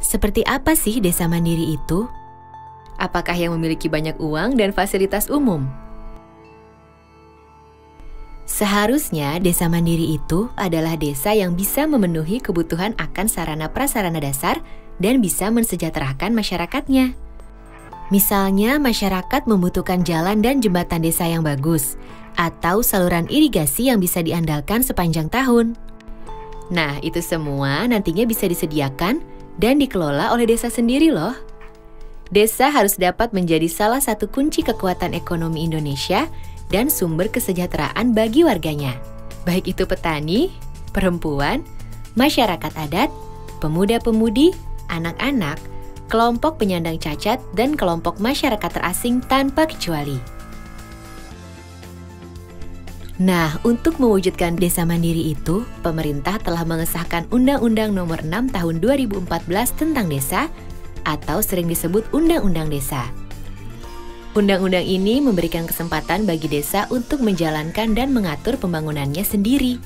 Seperti apa sih desa mandiri itu? Apakah yang memiliki banyak uang dan fasilitas umum? Seharusnya desa mandiri itu adalah desa yang bisa memenuhi kebutuhan akan sarana prasarana dasar dan bisa mensejahterakan masyarakatnya. Misalnya masyarakat membutuhkan jalan dan jembatan desa yang bagus, atau saluran irigasi yang bisa diandalkan sepanjang tahun. Nah, itu semua nantinya bisa disediakan dan dikelola oleh desa sendiri loh. Desa harus dapat menjadi salah satu kunci kekuatan ekonomi Indonesia dan sumber kesejahteraan bagi warganya. Baik itu petani, perempuan, masyarakat adat, pemuda-pemudi, anak-anak, kelompok penyandang cacat, dan kelompok masyarakat terasing tanpa kecuali. Nah, untuk mewujudkan desa mandiri itu, pemerintah telah mengesahkan Undang-Undang Nomor 6 Tahun 2014 tentang Desa, atau sering disebut Undang-Undang Desa. Undang-undang ini memberikan kesempatan bagi desa untuk menjalankan dan mengatur pembangunannya sendiri.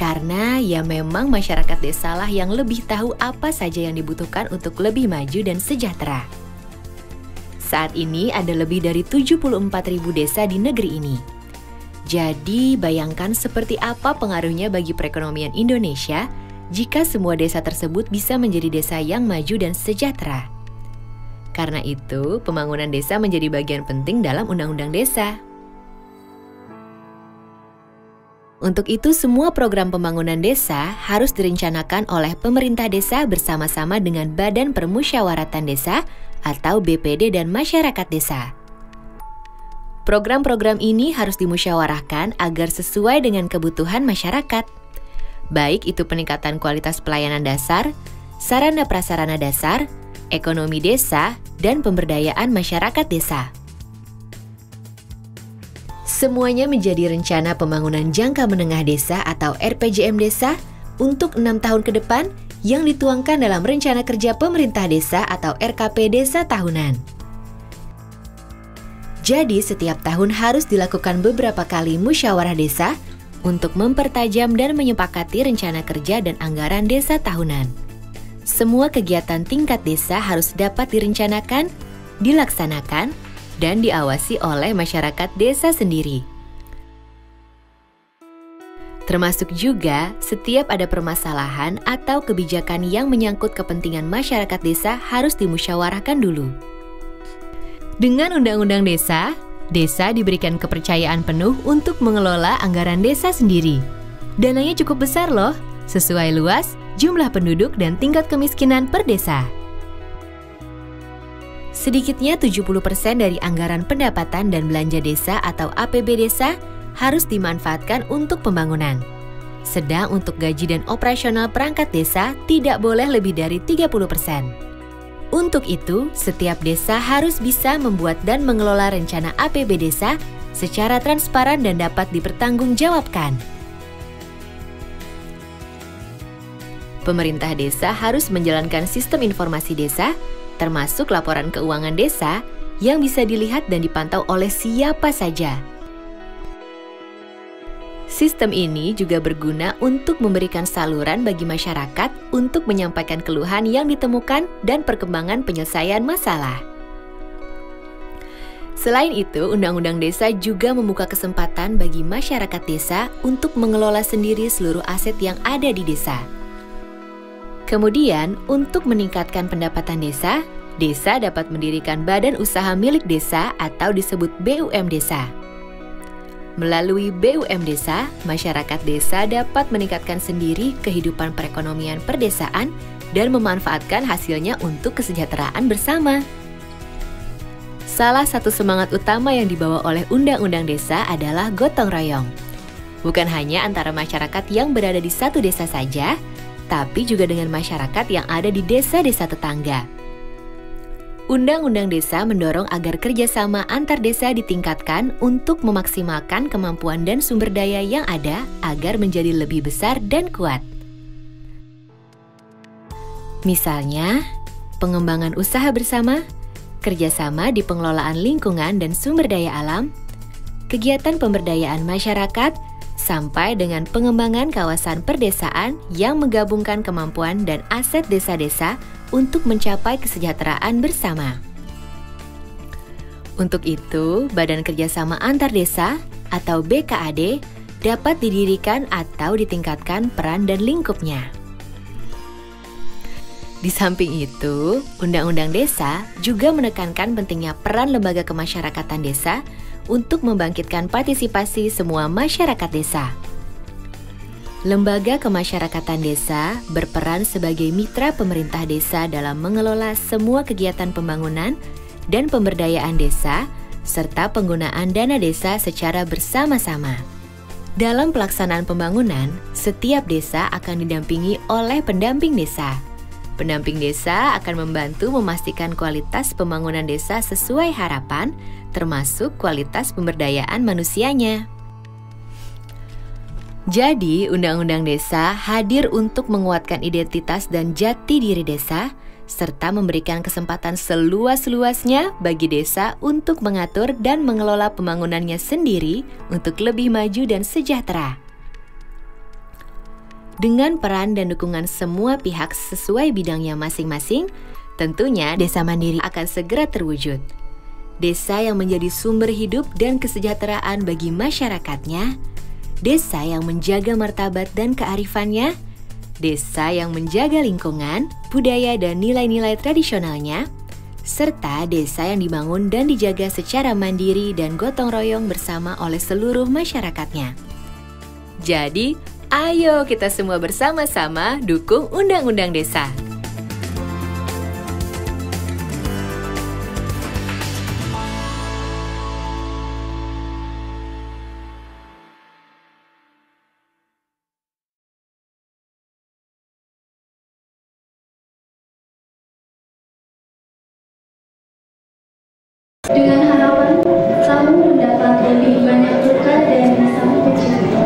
Karena ya memang masyarakat desalah yang lebih tahu apa saja yang dibutuhkan untuk lebih maju dan sejahtera. Saat ini ada lebih dari 74.000 desa di negeri ini. Jadi, bayangkan seperti apa pengaruhnya bagi perekonomian Indonesia jika semua desa tersebut bisa menjadi desa yang maju dan sejahtera. Karena itu, pembangunan desa menjadi bagian penting dalam Undang-Undang Desa. Untuk itu, semua program pembangunan desa harus direncanakan oleh pemerintah desa bersama-sama dengan Badan Permusyawaratan Desa atau BPD dan masyarakat desa. Program-program ini harus dimusyawarahkan agar sesuai dengan kebutuhan masyarakat. Baik itu peningkatan kualitas pelayanan dasar, sarana prasarana dasar, ekonomi desa, dan pemberdayaan masyarakat desa. Semuanya menjadi rencana pembangunan jangka menengah desa atau RPJM desa untuk 6 tahun ke depan yang dituangkan dalam Rencana Kerja Pemerintah Desa atau RKP Desa Tahunan. Jadi, setiap tahun harus dilakukan beberapa kali musyawarah desa untuk mempertajam dan menyepakati rencana kerja dan anggaran desa tahunan. Semua kegiatan tingkat desa harus dapat direncanakan, dilaksanakan, dan diawasi oleh masyarakat desa sendiri. Termasuk juga setiap ada permasalahan atau kebijakan yang menyangkut kepentingan masyarakat desa harus dimusyawarahkan dulu. Dengan Undang-Undang Desa, desa diberikan kepercayaan penuh untuk mengelola anggaran desa sendiri. Dananya cukup besar loh, sesuai luas, jumlah penduduk, dan tingkat kemiskinan per desa. Sedikitnya 70% dari anggaran pendapatan dan belanja desa atau APB desa harus dimanfaatkan untuk pembangunan. Sedang untuk gaji dan operasional perangkat desa tidak boleh lebih dari 30%. Untuk itu, setiap desa harus bisa membuat dan mengelola rencana APB desa secara transparan dan dapat dipertanggungjawabkan. Pemerintah desa harus menjalankan sistem informasi desa, termasuk laporan keuangan desa yang bisa dilihat dan dipantau oleh siapa saja. Sistem ini juga berguna untuk memberikan saluran bagi masyarakat untuk menyampaikan keluhan yang ditemukan dan perkembangan penyelesaian masalah. Selain itu, Undang-Undang Desa juga membuka kesempatan bagi masyarakat desa untuk mengelola sendiri seluruh aset yang ada di desa. Kemudian, untuk meningkatkan pendapatan desa, desa dapat mendirikan badan usaha milik desa atau disebut BUM desa. Melalui BUM desa, masyarakat desa dapat meningkatkan sendiri kehidupan perekonomian perdesaan dan memanfaatkan hasilnya untuk kesejahteraan bersama. Salah satu semangat utama yang dibawa oleh Undang-Undang Desa adalah gotong royong. Bukan hanya antara masyarakat yang berada di satu desa saja, tapi juga dengan masyarakat yang ada di desa-desa tetangga. Undang-Undang Desa mendorong agar kerjasama antar desa ditingkatkan untuk memaksimalkan kemampuan dan sumber daya yang ada agar menjadi lebih besar dan kuat. Misalnya, pengembangan usaha bersama, kerjasama di pengelolaan lingkungan dan sumber daya alam, kegiatan pemberdayaan masyarakat, sampai dengan pengembangan kawasan perdesaan yang menggabungkan kemampuan dan aset desa-desa untuk mencapai kesejahteraan bersama. Untuk itu, Badan Kerjasama Antar Desa atau BKAD dapat didirikan atau ditingkatkan peran dan lingkupnya. Di samping itu, Undang-Undang Desa juga menekankan pentingnya peran lembaga kemasyarakatan desa untuk membangkitkan partisipasi semua masyarakat desa. Lembaga kemasyarakatan desa berperan sebagai mitra pemerintah desa dalam mengelola semua kegiatan pembangunan dan pemberdayaan desa, serta penggunaan dana desa secara bersama-sama. Dalam pelaksanaan pembangunan, setiap desa akan didampingi oleh pendamping desa. Pendamping desa akan membantu memastikan kualitas pembangunan desa sesuai harapan, termasuk kualitas pemberdayaan manusianya. Jadi, Undang-Undang Desa hadir untuk menguatkan identitas dan jati diri desa, serta memberikan kesempatan seluas-luasnya bagi desa untuk mengatur dan mengelola pembangunannya sendiri untuk lebih maju dan sejahtera. Dengan peran dan dukungan semua pihak sesuai bidangnya masing-masing, tentunya desa mandiri akan segera terwujud. Desa yang menjadi sumber hidup dan kesejahteraan bagi masyarakatnya, desa yang menjaga martabat dan kearifannya, desa yang menjaga lingkungan, budaya dan nilai-nilai tradisionalnya, serta desa yang dibangun dan dijaga secara mandiri dan gotong royong bersama oleh seluruh masyarakatnya. Jadi, ayo kita semua bersama-sama dukung Undang-Undang Desa. Dengan harapan kamu mendapat lebih banyak berkah dari sang pencipta.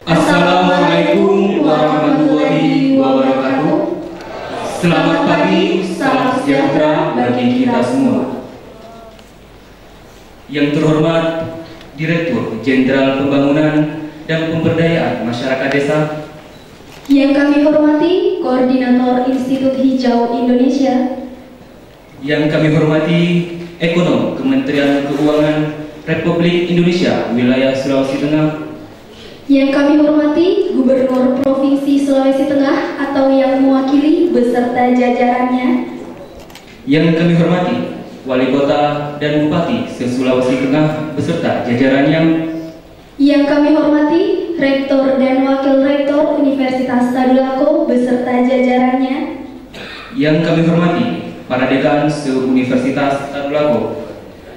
Assalamualaikum warahmatullahi wabarakatuh. Selamat pagi, salam sejahtera bagi kita semua. Yang terhormat Direktur Jenderal Pembangunan dan Pemberdayaan Masyarakat Desa. Yang kami hormati Koordinator Institut Hijau Indonesia. Yang kami hormati Ekonom Kementerian Keuangan Republik Indonesia Wilayah Sulawesi Tengah. Yang kami hormati Gubernur Provinsi Sulawesi Tengah atau yang mewakili beserta jajarannya. Yang kami hormati Wali Kota dan Bupati se-Sulawesi Tengah beserta jajarannya. Yang kami hormati Rektor dan Wakil Rektor Universitas Tadulako beserta jajarannya. Yang kami hormati para dekan se-Universitas Tadulako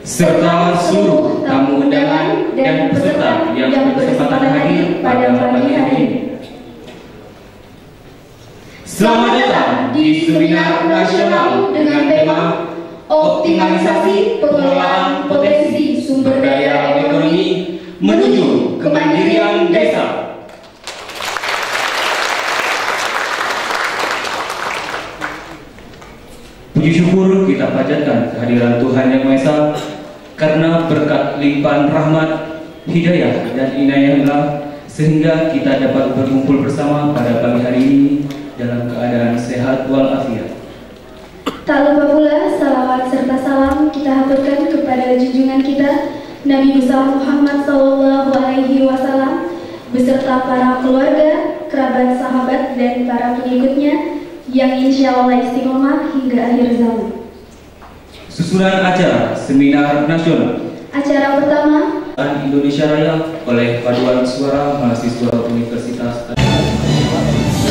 serta seluruh tamu undangan dan peserta yang berkesempatan hadir pada pagi hari ini. Selamat datang di Seminar Nasional dengan tema Optimalisasi Pengelolaan Potensi Sumber Daya Ekonomi menuju Kemandirian Desa. Puji syukur kita panjatkan kehadiran Tuhan Yang Maha Esa, karena berkat limpahan rahmat, hidayah dan inayahnya sehingga kita dapat berkumpul bersama pada pagi hari ini dalam keadaan sehat walafiat. Tak lupa pula salawat serta salam kita haturkan kepada junjungan kita Nabi besar Muhammad SAW beserta para keluarga, kerabat, sahabat dan para pengikutnya yang insya Allah istiqomah hingga akhir zaman. Susunan acara Seminar Nasional. Acara pertama Indonesia Raya oleh Paduan Suara Mahasiswa Universitas Indonesia.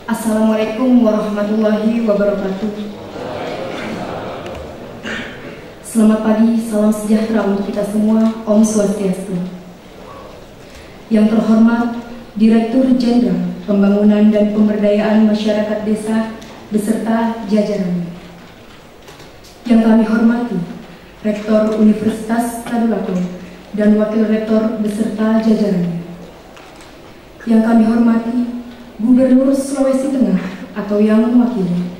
Assalamualaikum warahmatullahi wabarakatuh. Selamat pagi, salam sejahtera untuk kita semua. Om Swastiastu. Yang terhormat Direktur Jenderal Pembangunan dan Pemberdayaan Masyarakat Desa beserta jajarannya. Yang kami hormati Rektor Universitas Tadulako dan Wakil Rektor beserta jajarannya. Yang kami hormati Gubernur Sulawesi Tengah atau yang mewakili.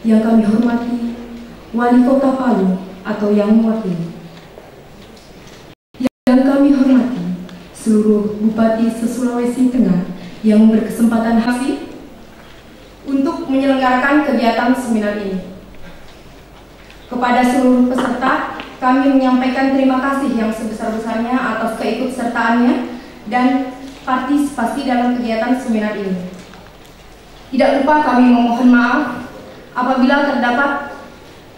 Yang kami hormati Wali Kota Palu atau yang mewakili. Yang kami hormati seluruh Bupati se-Sulawesi Tengah yang berkesempatan hadir untuk menyelenggarakan kegiatan seminar ini. Kepada seluruh peserta, kami menyampaikan terima kasih yang sebesar-besarnya atas keikutsertaannya dan partisipasi dalam kegiatan seminar ini. Tidak lupa kami memohon maaf apabila terdapat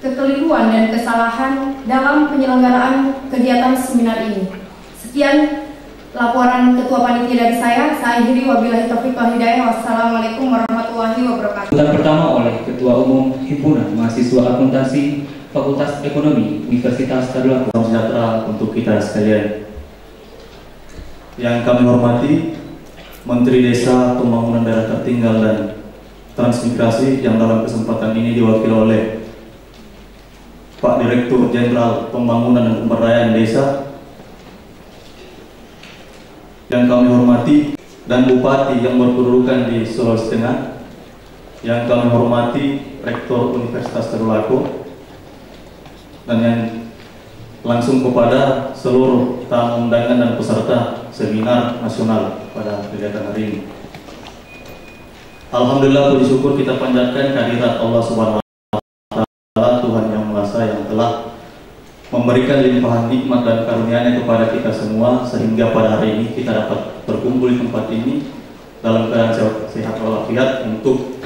kekeliruan dan kesalahan dalam penyelenggaraan kegiatan seminar ini. Sekian laporan Ketua Panitia dari saya. Saya akhiri, wabillahi taufiq wal hidayah. Wassalamualaikum warahmatullahi wabarakatuh. Sambutan pertama oleh Ketua Umum Himpunan Mahasiswa Akuntansi Fakultas Ekonomi Universitas Tadulako. Salam sejahtera untuk kita sekalian. Yang kami hormati Menteri Desa, Pembangunan Daerah Tertinggal dan Transmigrasi yang dalam kesempatan ini diwakili oleh Pak Direktur Jenderal Pembangunan dan Pemberdayaan Desa. Yang kami hormati dan Bupati yang berkedudukan di Sulawesi Tengah. Yang kami hormati Rektor Universitas Tadulako. Dan yang langsung kepada seluruh tamu undangan dan peserta seminar nasional pada kegiatan hari ini. Alhamdulillah, puji syukur kita panjatkan kehadirat Allah Subhanahu wa Ta'ala, Tuhan Yang Maha Esa, yang telah memberikan limpahan nikmat dan karunia-Nya kepada kita semua sehingga pada hari ini kita dapat berkumpul di tempat ini dalam keadaan sehat walafiat untuk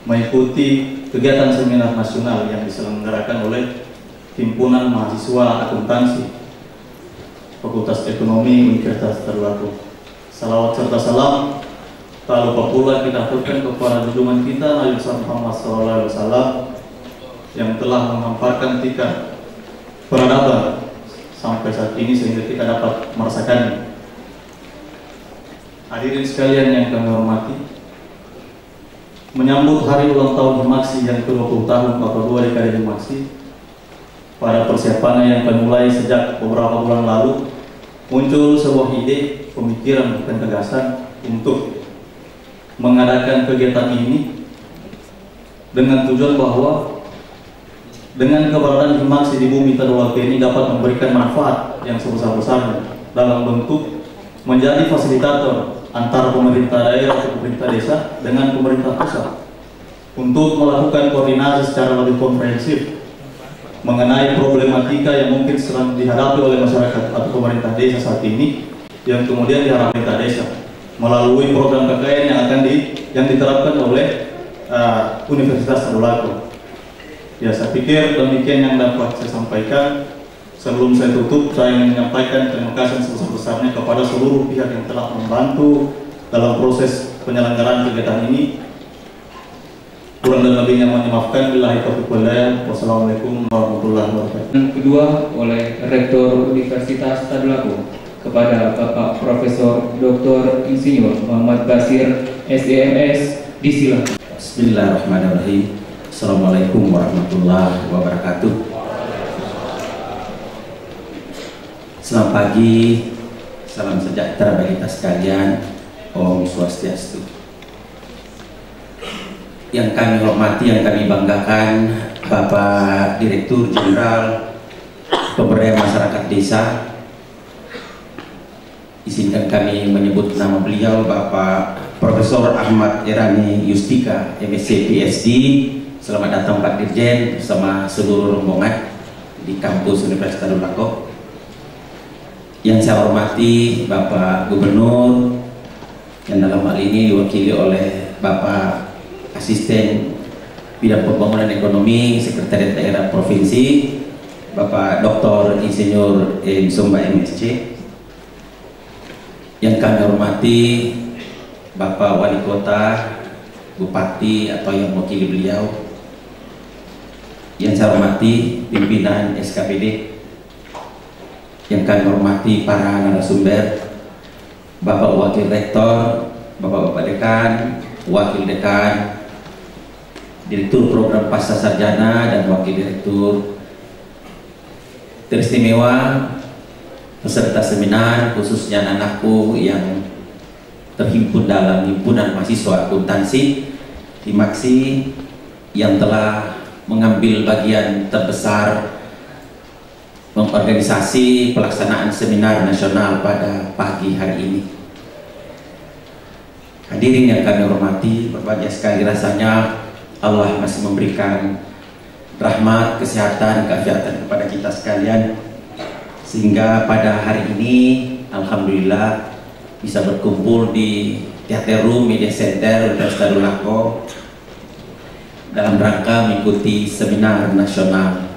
mengikuti kegiatan seminar nasional yang diselenggarakan oleh Himpunan Mahasiswa Akuntansi Fakultas Ekonomi Universitas Tadulako. Salawat serta salam tak lupa pula kita aturkan kepada junjungan kita Nabi Muhammad SAW yang telah menghamparkan tiga peradaban sampai saat ini sehingga kita dapat merasakannya. Hadirin sekalian yang kami hormati, menyambut hari ulang tahun Himaksi yang ke-20 tahun atau 2 dekade Himaksi, pada persiapannya yang kami mulai sejak beberapa bulan lalu, muncul sebuah ide, pemikiran, bukan gagasan untuk mengadakan kegiatan ini dengan tujuan bahwa dengan keberadaan Himaksi di bumi Tadulako ini dapat memberikan manfaat yang sebesar-besarnya dalam bentuk menjadi fasilitator antara pemerintah daerah atau pemerintah desa dengan pemerintah pusat untuk melakukan koordinasi secara lebih komprehensif mengenai problematika yang mungkin sedang dihadapi oleh masyarakat atau pemerintah desa saat ini, yang kemudian diharapkan pemerintah desa melalui program KKN yang diterapkan oleh Universitas Tadulako. Ya, saya pikir demikian yang dapat saya sampaikan. Sebelum saya tutup, saya ingin menyampaikan terima kasih sebesar-besarnya kepada seluruh pihak yang telah membantu dalam proses penyelenggaraan kegiatan ini. Kurang dan lebihnya mohon dimaafkan. Billahi taufiq wal hidayah. Wassalamualaikum warahmatullahi wabarakatuh. Yang kedua oleh Rektor Universitas Tadulako kepada Bapak Profesor Dr. Insinyur Muhammad Basir SEMS, disilakan. Bismillahirrahmanirrahim. Assalamualaikum warahmatullahi wabarakatuh. Selamat pagi, salam sejahtera bagi kita sekalian. Om Swastiastu. Yang kami hormati, yang kami banggakan, Bapak Direktur Jenderal Pemberdayaan Masyarakat Desa. Izinkan kami menyebut nama beliau, Bapak Profesor Ahmad Irani Yustika, MSc PhD. Selamat datang Pak Dirjen bersama seluruh rombongan di kampus Universitas Tadulako. Yang saya hormati Bapak Gubernur, yang dalam hal ini diwakili oleh Bapak Asisten Bidang Pembangunan Ekonomi Sekretariat Daerah Provinsi, Bapak Dr. Insinyur Sumba MSc. Yang kami hormati Bapak Wali Kota, Bupati atau yang mewakili beliau. Yang saya hormati pimpinan SKPD. Yang kami hormati para narasumber, Bapak Wakil Rektor, Bapak-Bapak Dekan, Wakil Dekan, Direktur Program Pasca Sarjana dan Wakil Direktur, teristimewa peserta seminar, khususnya anak-anakku yang terhimpun dalam Himpunan Mahasiswa Akuntansi Himaksi yang telah mengambil bagian terbesar mengorganisasi pelaksanaan seminar nasional pada pagi hari ini. Hadirin yang kami hormati, berbahagia sekali rasanya Allah masih memberikan rahmat, kesehatan, keafiatan kepada kita sekalian, sehingga pada hari ini alhamdulillah bisa berkumpul di Teateru Media Center Universitas Tadulako dalam rangka mengikuti seminar nasional.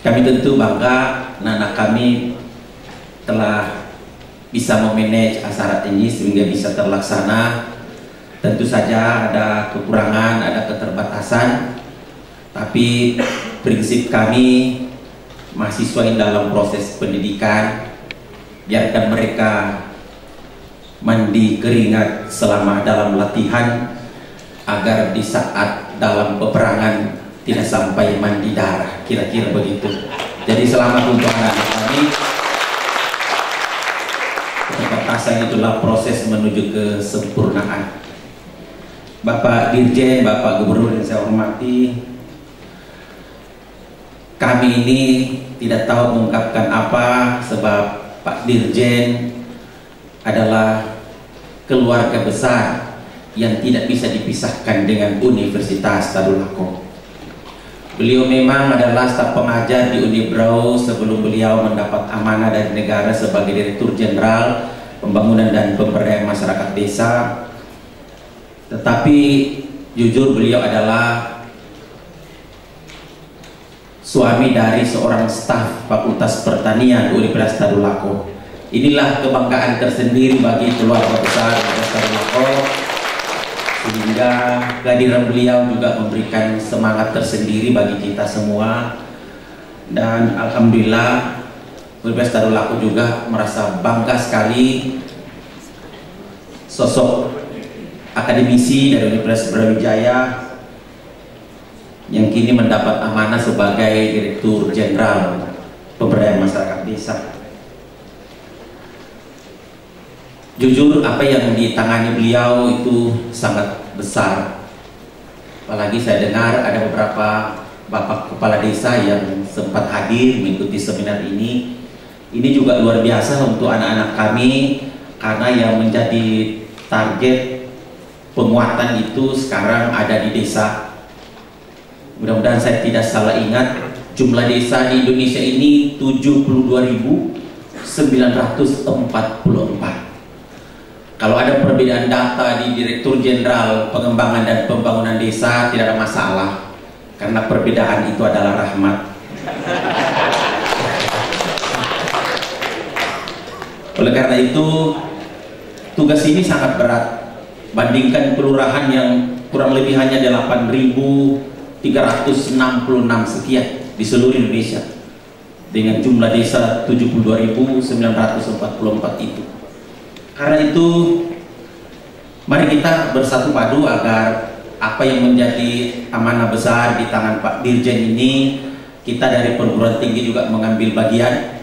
Kami tentu bangga anak-anak kami telah bisa memanage acara ini sehingga bisa terlaksana Tentu saja ada kekurangan, ada keterbatasan, tapi prinsip kami mahasiswa yang dalam proses pendidikan, biarkan mereka mandi keringat selama dalam latihan, agar di saat dalam peperangan tidak sampai mandi darah, kira-kira begitu. Jadi selamat untuk anak-anak kami. Keterbatasan itulah proses menuju kesempurnaan. Bapak Dirjen, Bapak Gubernur yang saya hormati, kami ini tidak tahu mengungkapkan apa, sebab Pak Dirjen adalah keluarga besar yang tidak bisa dipisahkan dengan Universitas Tadulako. Beliau memang adalah staf pengajar di Unibrau sebelum beliau mendapat amanah dari negara sebagai Direktur Jenderal Pembangunan dan Pemberdayaan Masyarakat Desa. Tetapi jujur beliau adalah suami dari seorang staf Fakultas Pertanian Universitas Tadulako. Inilah kebanggaan tersendiri bagi keluarga besar Universitas Tadulako, sehingga kehadiran beliau juga memberikan semangat tersendiri bagi kita semua. Dan alhamdulillah Universitas Tadulako juga merasa bangga sekali sosok akademisi dari Universitas Brawijaya yang kini mendapat amanah sebagai Direktur Jenderal Pemberdayaan Masyarakat Desa. Jujur apa yang ditangani beliau itu sangat besar. Apalagi saya dengar ada beberapa Bapak Kepala Desa yang sempat hadir mengikuti seminar ini. Ini juga luar biasa untuk anak-anak kami, karena yang menjadi target penguatan itu sekarang ada di desa. Mudah-mudahan saya tidak salah ingat, jumlah desa di Indonesia ini 72.944. Kalau ada perbedaan data di Direktur Jenderal Pengembangan dan Pembangunan Desa tidak ada masalah, karena perbedaan itu adalah rahmat. Oleh karena itu tugas ini sangat berat. Bandingkan kelurahan yang kurang lebih hanya 8.366 sekian di seluruh Indonesia dengan jumlah desa 72.944 itu. Karena itu mari kita bersatu padu agar apa yang menjadi amanah besar di tangan Pak Dirjen ini, kita dari perguruan tinggi juga mengambil bagian.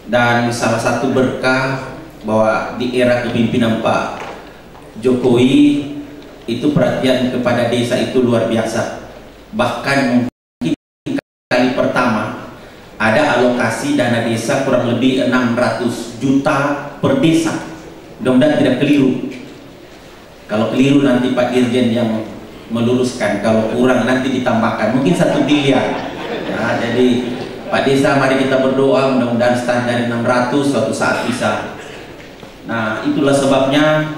Dan salah satu berkah bahwa di era kepemimpinan Pak Jokowi itu perhatian kepada desa itu luar biasa. Bahkan mungkin kali pertama ada alokasi dana desa kurang lebih 600 juta per desa. Mudah-mudahan tidak keliru. Kalau keliru nanti Pak Dirjen yang meluruskan, kalau kurang nanti ditambahkan mungkin 1 miliar. Nah, jadi Pak Desa, mari kita berdoa mudah-mudahan standar 600 suatu saat bisa. Nah, itulah sebabnya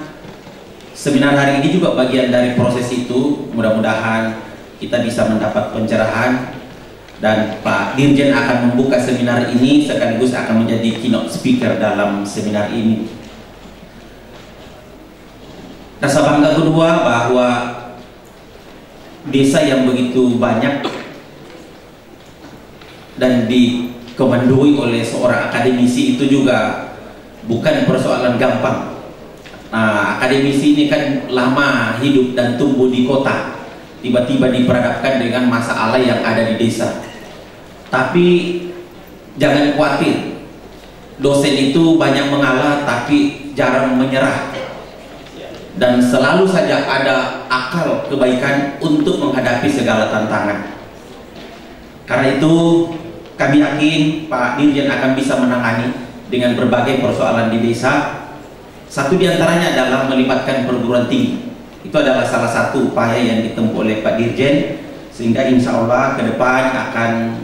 seminar hari ini juga bagian dari proses itu. Mudah-mudahan kita bisa mendapat pencerahan, dan Pak Dirjen akan membuka seminar ini sekaligus akan menjadi keynote speaker dalam seminar ini. Rasa bangga kedua bahwa desa yang begitu banyak dan dikomandoi oleh seorang akademisi itu juga bukan persoalan gampang. Nah, akademisi ini kan lama hidup dan tumbuh di kota, tiba-tiba diperhadapkan dengan masalah yang ada di desa. Tapi jangan khawatir, dosen itu banyak mengalah tapi jarang menyerah, dan selalu saja ada akal kebaikan untuk menghadapi segala tantangan. Karena itu kami yakin Pak Dirjen akan bisa menangani dengan berbagai persoalan di desa. Satu diantaranya adalah melibatkan perguruan tinggi. Itu adalah salah satu upaya yang ditempuh oleh Pak Dirjen, sehingga insya Allah ke depan akan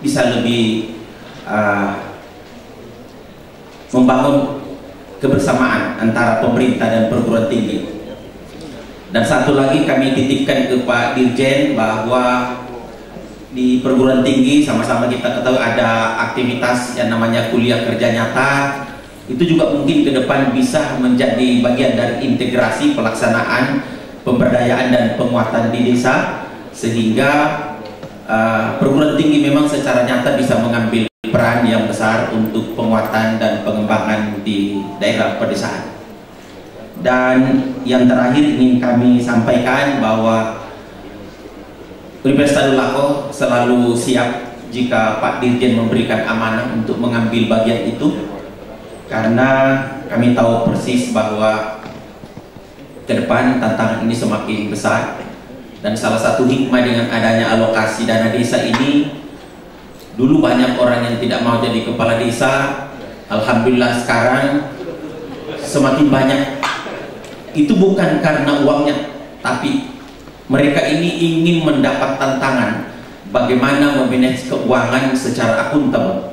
bisa lebih membangun kebersamaan antara pemerintah dan perguruan tinggi. Dan satu lagi kami titipkan ke Pak Dirjen bahwa di perguruan tinggi sama-sama kita ketahui ada aktivitas yang namanya kuliah kerja nyata, itu juga mungkin ke depan bisa menjadi bagian dari integrasi pelaksanaan pemberdayaan dan penguatan di desa, sehingga perguruan tinggi memang secara nyata bisa mengambil peran yang besar untuk penguatan dan pengembangan di daerah pedesaan. Dan yang terakhir ingin kami sampaikan bahwa Universitas Tadulako selalu siap jika Pak Dirjen memberikan amanah untuk mengambil bagian itu, karena kami tahu persis bahwa ke depan tantangan ini semakin besar, dan salah satu hikmah dengan adanya alokasi dana desa ini, dulu banyak orang yang tidak mau jadi kepala desa, alhamdulillah sekarang semakin banyak. Itu bukan karena uangnya, tapi mereka ini ingin mendapat tantangan bagaimana memanage keuangan secara akuntabel.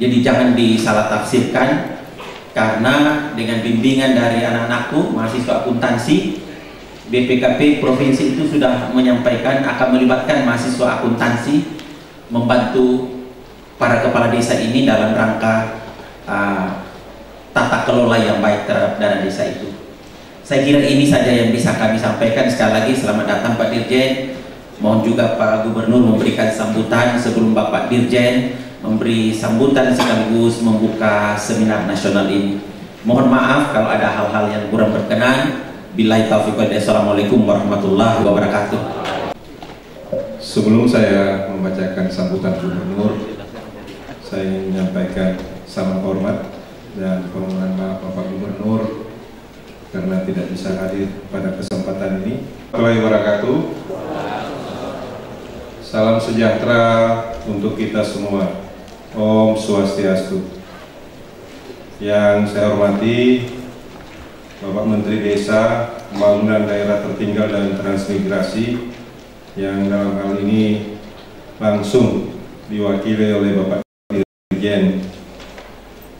Jadi jangan disalah tafsirkan, karena dengan bimbingan dari anak-anakku mahasiswa akuntansi, BPKP provinsi itu sudah menyampaikan akan melibatkan mahasiswa akuntansi membantu para kepala desa ini dalam rangka tata kelola yang baik terhadap dana desa itu. Saya kira ini saja yang bisa kami sampaikan. Sekali lagi selamat datang Pak Dirjen. Mohon juga Pak Gubernur memberikan sambutan sebelum Bapak Dirjen memberi sambutan sekaligus membuka seminar nasional ini. Mohon maaf kalau ada hal-hal yang kurang berkenan. Billahi taufiq wal hidayah. Assalamualaikum warahmatullahi wabarakatuh. Sebelum saya membacakan sambutan Gubernur, saya ingin menyampaikan salam hormat dan permohonan maaf Bapak Gubernur karena tidak bisa hadir pada kesempatan ini. Assalamualaikum warahmatullahi wabarakatuh. Salam sejahtera untuk kita semua. Om Swastiastu. Yang saya hormati Bapak Menteri Desa, Pembangunan Daerah Tertinggal dan Transmigrasi, yang dalam hal ini langsung diwakili oleh Bapak Dirjen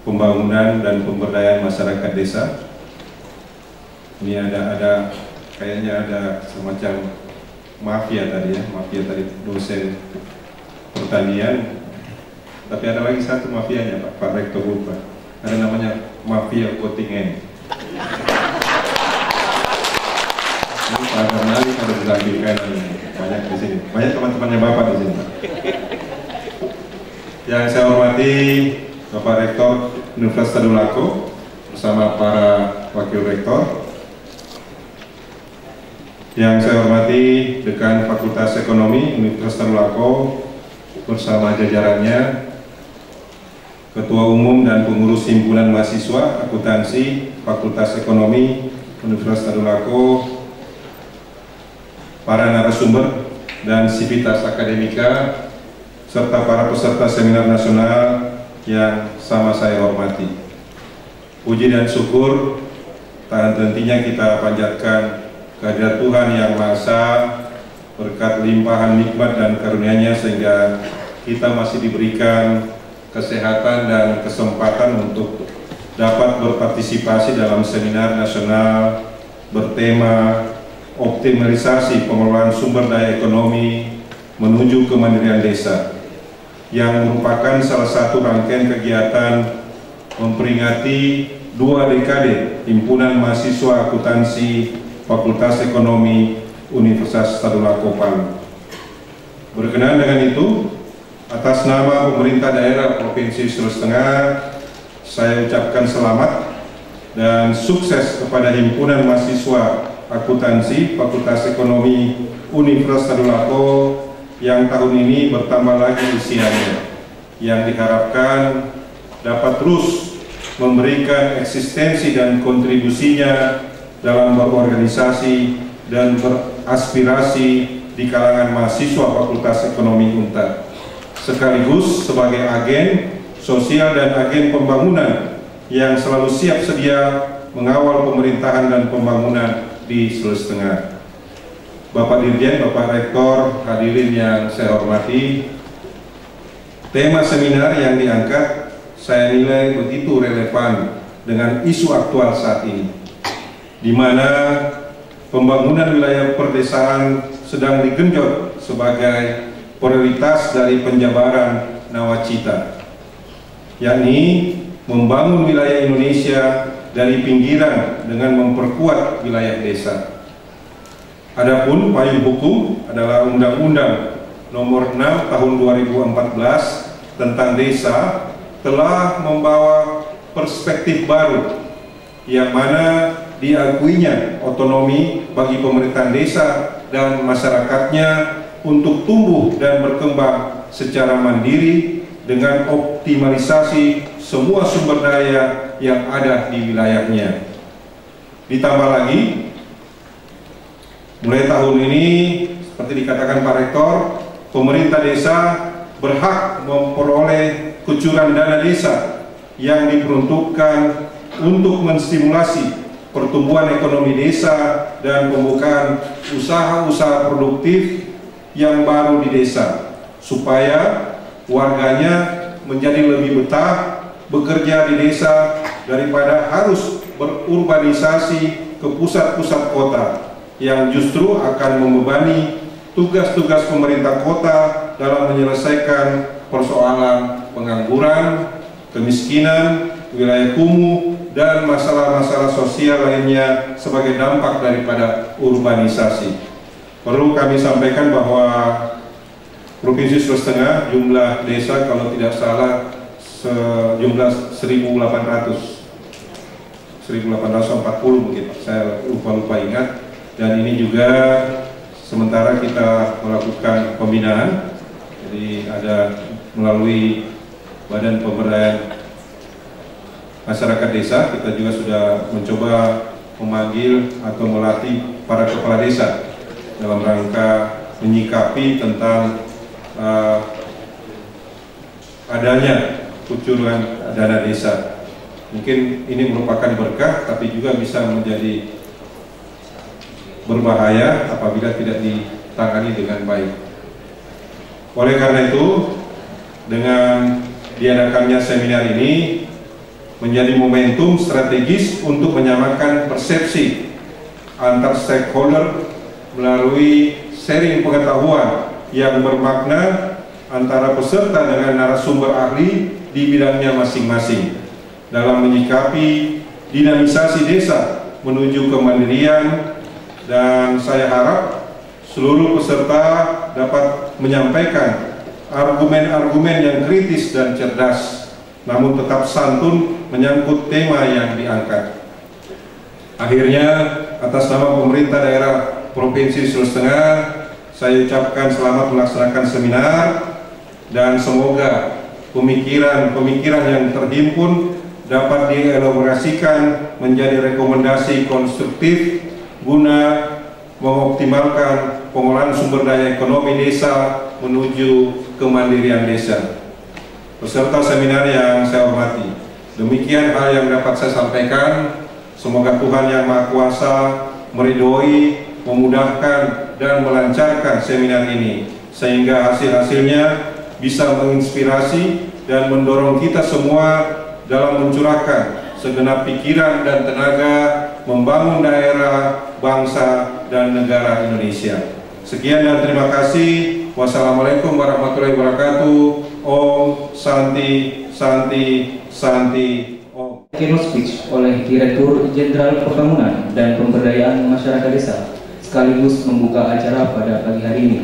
Pembangunan dan Pemberdayaan Masyarakat Desa. Ini ada kayaknya ada semacam mafia tadi ya, mafia tadi dosen pertanian, tapi ada lagi satu mafianya Pak Rektor lupa, ada namanya mafia kontingen. Ini Pak Karnali harus ditampilkan banyak di sini, banyak teman-temannya Bapak di sini. Yang saya hormati Bapak Rektor Universitas Tadulako bersama para wakil rektor. Yang saya hormati Dekan Fakultas Ekonomi Universitas Tadulako bersama jajarannya, Ketua Umum dan Pengurus Himpunan Mahasiswa Akuntansi Fakultas Ekonomi Universitas Tadulako, para narasumber dan sivitas akademika, serta para peserta seminar nasional yang sama saya hormati. Puji dan syukur tak hentinya kita panjatkan kehadirat Tuhan Yang Maha Esa, berkat limpahan nikmat dan karunia-Nya sehingga kita masih diberikan kesehatan dan kesempatan untuk dapat berpartisipasi dalam seminar nasional bertema optimalisasi pengelolaan sumber daya ekonomi menuju kemandirian desa, yang merupakan salah satu rangkaian kegiatan memperingati 2 dekade Himpunan Mahasiswa Akuntansi Fakultas Ekonomi Universitas Tadulako Palu. Berkenaan dengan itu, atas nama pemerintah daerah Provinsi Sulawesi Tengah, saya ucapkan selamat dan sukses kepada Himpunan Mahasiswa Akuntansi Fakultas Ekonomi Universitas Tadulako yang tahun ini bertambah lagi usianya, yang diharapkan dapat terus memberikan eksistensi dan kontribusinya dalam berorganisasi dan beraspirasi di kalangan mahasiswa Fakultas Ekonomi UNTAD, sekaligus sebagai agen sosial dan agen pembangunan yang selalu siap sedia mengawal pemerintahan dan pembangunan di Sulawesi Tengah. Bapak Dirjen, Bapak Rektor, hadirin yang saya hormati, tema seminar yang diangkat saya nilai begitu relevan dengan isu aktual saat ini, di mana pembangunan wilayah perdesaan sedang digenjot sebagai prioritas dari penjabaran nawacita, yakni membangun wilayah Indonesia dari pinggiran dengan memperkuat wilayah desa. Adapun payung hukum adalah Undang-Undang Nomor 6 Tahun 2014 tentang desa telah membawa perspektif baru yang mana diakuinya otonomi bagi pemerintahan desa dan masyarakatnya untuk tumbuh dan berkembang secara mandiri dengan optimalisasi semua sumber daya yang ada di wilayahnya. Ditambah lagi, mulai tahun ini, seperti dikatakan Pak Rektor, pemerintah desa berhak memperoleh kucuran dana desa yang diperuntukkan untuk menstimulasi pertumbuhan ekonomi desa dan pembukaan usaha-usaha produktif yang baru di desa, supaya warganya menjadi lebih betah bekerja di desa daripada harus berurbanisasi ke pusat-pusat kota yang justru akan membebani tugas-tugas pemerintah kota dalam menyelesaikan persoalan pengangguran, kemiskinan, wilayah kumuh, dan masalah-masalah sosial lainnya sebagai dampak daripada urbanisasi. Perlu kami sampaikan bahwa Provinsi Sulawesi Tengah jumlah desa kalau tidak salah sejumlah 1840 mungkin, saya lupa ingat. Dan ini juga sementara kita melakukan pembinaan, jadi ada melalui Badan Pemberdayaan Masyarakat Desa, kita juga sudah mencoba memanggil atau melatih para kepala desa dalam rangka menyikapi tentang adanya kucuran dana desa. Mungkin ini merupakan berkah, tapi juga bisa menjadi berbahaya apabila tidak ditangani dengan baik. Oleh karena itu, dengan diadakannya seminar ini menjadi momentum strategis untuk menyamakan persepsi antar stakeholder melalui sharing pengetahuan yang bermakna antara peserta dengan narasumber ahli di bidangnya masing-masing dalam menyikapi dinamisasi desa menuju kemandirian. Dan saya harap seluruh peserta dapat menyampaikan argumen-argumen yang kritis dan cerdas, namun tetap santun menyangkut tema yang diangkat. Akhirnya, atas nama pemerintah daerah Provinsi Sulawesi Tengah, saya ucapkan selamat melaksanakan seminar, dan semoga pemikiran-pemikiran yang terhimpun dapat dielaborasikan menjadi rekomendasi konstruktif guna mengoptimalkan pengolahan sumber daya ekonomi desa menuju kemandirian desa. Peserta seminar yang saya hormati, demikian hal yang dapat saya sampaikan. Semoga Tuhan Yang Maha Kuasa meridhoi, memudahkan, dan melancarkan seminar ini, sehingga hasil-hasilnya bisa menginspirasi dan mendorong kita semua dalam mencurahkan segenap pikiran dan tenaga membangun daerah, bangsa, dan negara Indonesia. Sekian dan terima kasih. Wassalamualaikum warahmatullahi wabarakatuh. Om Santi Santi Santi Om. Keynote speech oleh Direktur Jenderal Pembangunan dan Pemberdayaan Masyarakat Desa sekaligus membuka acara pada pagi hari ini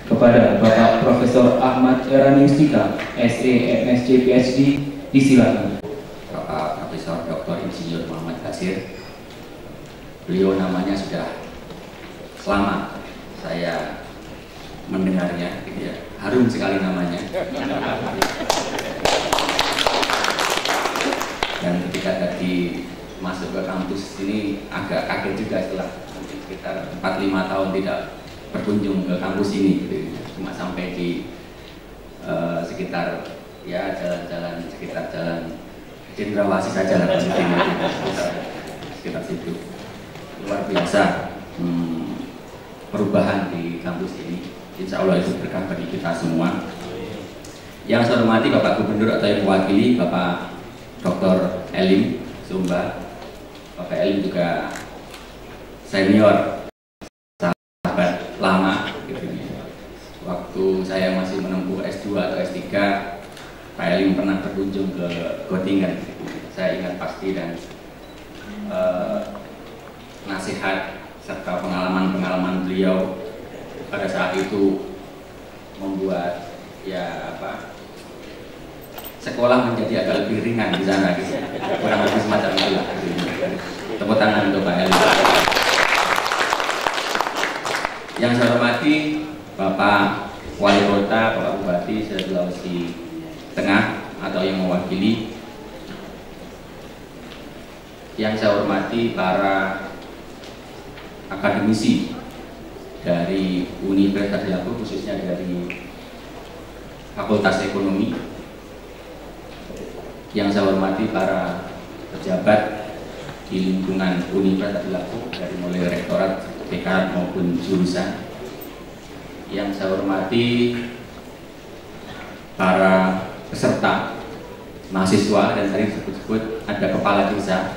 kepada Bapak Profesor Ahmad Eraniustika, SE, MSc, PhD, disilakan. Bapak Profesor Dr. Insinyur Muhammad Basir, beliau namanya sudah lama saya mendengarnya, gitu ya. Harum sekali namanya. Dan ketika tadi masuk ke kampus ini agak kaget juga setelah sekitar 4-5 tahun tidak berkunjung ke kampus ini, gitu. Cuma sampai di sekitar ya jalan-jalan sekitar jalan Cendrawasih saja lah, sekitar situ. Luar biasa perubahan di kampus ini. Insya Allah itu berkah bagi kita semua. Yang saya hormati Bapak Gubernur atau yang mewakili Bapak Dr. Elim Sumba. Bapak Elim juga senior, sahabat lama gitu. Waktu saya masih menempuh S2 atau S3, Pak Elim pernah berkunjung ke Göttingen. Saya ingat pasti, dan nasihat serta pengalaman-pengalaman beliau pada saat itu membuat sekolah menjadi agak lebih ringan di sana gitu. Kurang lebih semacam itu lah. Tepuk tangan untuk Pak Elim. Yang saya hormati Bapak Wali Kota, Bapak Bupati Sulawesi Tengah atau yang mewakili. Yang saya hormati para akademisi dari Universitas Lampung, khususnya dari Fakultas Ekonomi. Yang saya hormati para pejabat di lingkungan Universitas Lampung, dari mulai rektorat, dekan maupun jurusan. Yang saya hormati para peserta, mahasiswa, dan tadi disebut-sebut ada kepala desa.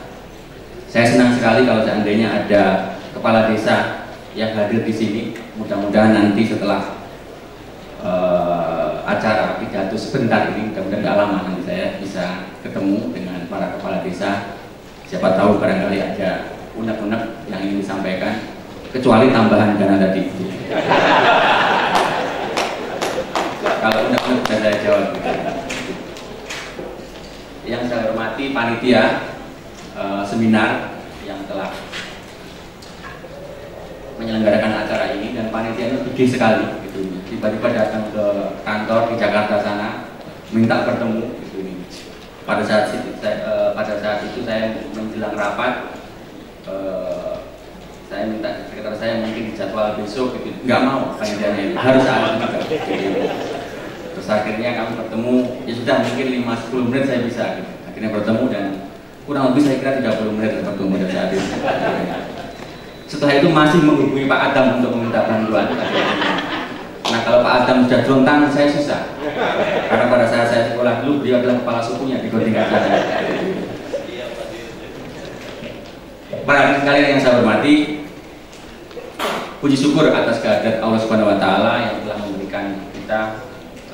Saya senang sekali kalau seandainya ada kepala desa yang hadir di sini. Mudah-mudahan nanti setelah acara pidato sebentar ini, mudah-mudahan gak lama nanti saya bisa ketemu dengan para kepala desa. Siapa tahu barangkali ada unek-unek yang ingin disampaikan, kecuali tambahan dana tadi. Kalau unek-unek bisa saya jawab. Yang saya hormati panitia seminar yang telah menyelenggarakan acara ini, dan panitia itu gigih sekali gitu. Tiba-tiba datang ke kantor di Jakarta sana minta bertemu gitu. Pada saat itu saya menjelang rapat, saya minta sekitar saya mungkin jadwal besok gitu. Nggak mau panitianya ini, harus ada juga gitu. Terus akhirnya kami bertemu, ya sudah mungkin 5-10 menit saya bisa gitu. Akhirnya bertemu, dan kurang lebih saya kira 30 menit bertemu pada saat itu. Setelah itu masih menghubungi Pak Adam untuk meminta bantuan. Nah, kalau Pak Adam sudah turun tangan, saya susah. Karena pada saat saya sekolah dulu, beliau adalah kepala sukunya di Göttingen. Para sekalian yang saya hormati, puji syukur atas kehadirat Allah Subhanahu Wa Taala yang telah memberikan kita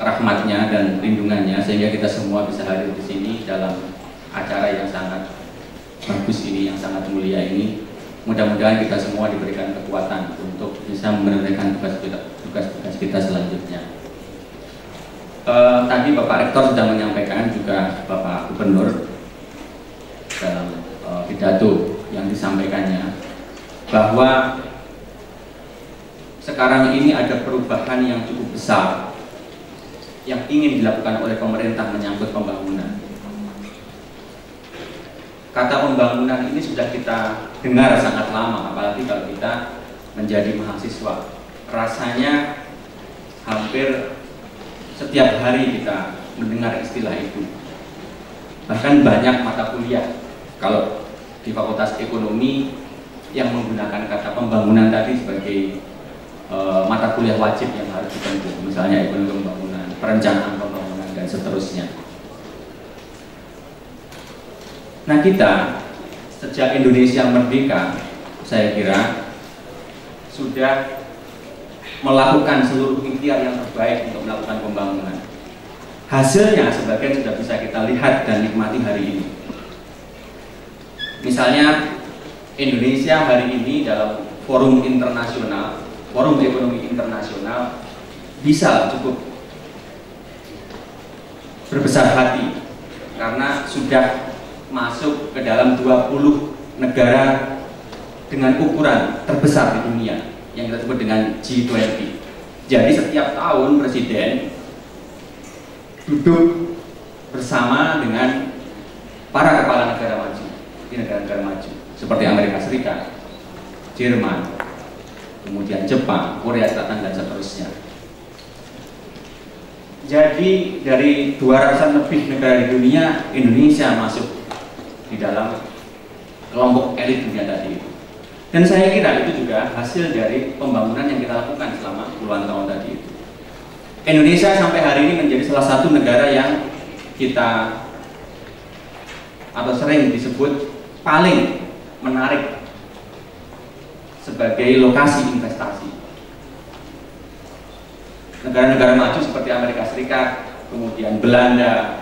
rahmatnya dan lindungannya sehingga kita semua bisa hadir di sini dalam acara yang sangat bagus ini, yang sangat mulia ini. Mudah-mudahan kita semua diberikan kekuatan untuk bisa menunaikan tugas-tugas kita selanjutnya. Tadi Bapak Rektor sudah menyampaikan, juga Bapak Gubernur dalam pidato yang disampaikannya, bahwa sekarang ini ada perubahan yang cukup besar yang ingin dilakukan oleh pemerintah menyangkut pembangunan. Kata pembangunan ini sudah kita dengar sangat lama, apalagi kalau kita menjadi mahasiswa. Rasanya hampir setiap hari kita mendengar istilah itu. Bahkan banyak mata kuliah kalau di Fakultas Ekonomi yang menggunakan kata pembangunan tadi sebagai mata kuliah wajib yang harus ditempuh. Misalnya ekonomi pembangunan, perencanaan pembangunan, dan seterusnya. Nah, kita sejak Indonesia merdeka, saya kira sudah melakukan seluruh ikhtiar yang terbaik untuk melakukan pembangunan. Hasilnya sebagian sudah bisa kita lihat dan nikmati hari ini. Misalnya Indonesia hari ini dalam forum internasional, forum ekonomi internasional, bisa cukup berbesar hati karena sudah masuk ke dalam 20 negara dengan ukuran terbesar di dunia yang kita sebut dengan G20. Jadi setiap tahun presiden duduk bersama dengan para kepala negara maju di negara-negara maju seperti Amerika Serikat, Jerman, kemudian Jepang, Korea Selatan, dan seterusnya. Jadi dari 200-an lebih negara di dunia, Indonesia masuk di dalam kelompok elit dunia tadi. Dan saya kira itu juga hasil dari pembangunan yang kita lakukan selama puluhan tahun tadi itu. Indonesia sampai hari ini menjadi salah satu negara yang kita atau sering disebut paling menarik sebagai lokasi investasi. Negara-negara maju seperti Amerika Serikat, kemudian Belanda,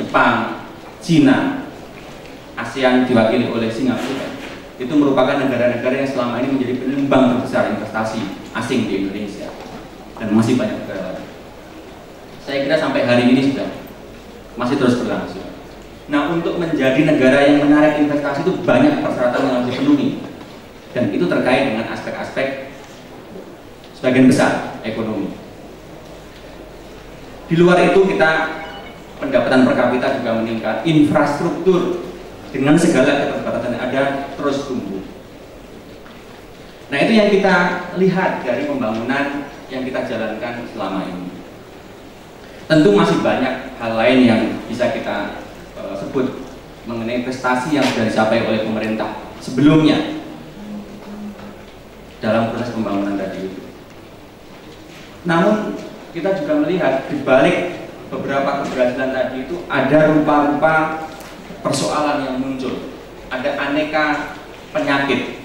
Jepang, Cina, ASEAN diwakili oleh Singapura, itu merupakan negara-negara yang selama ini menjadi penyumbang terbesar investasi asing di Indonesia, dan masih banyak negara lain. Saya kira sampai hari ini sudah masih terus berlangsung. Nah, untuk menjadi negara yang menarik investasi itu banyak persyaratan yang harus dipenuhi, dan itu terkait dengan aspek-aspek sebagian besar ekonomi. Di luar itu kita pendapatan per kapita juga meningkat, infrastruktur dengan segala keterbatasan yang ada terus tumbuh. Nah, itu yang kita lihat dari pembangunan yang kita jalankan selama ini. Tentu masih banyak hal lain yang bisa kita sebut mengenai prestasi yang sudah dicapai oleh pemerintah sebelumnya dalam proses pembangunan tadi itu. Namun kita juga melihat di balik beberapa keberhasilan tadi itu ada rupa-rupa persoalan yang muncul, ada aneka penyakit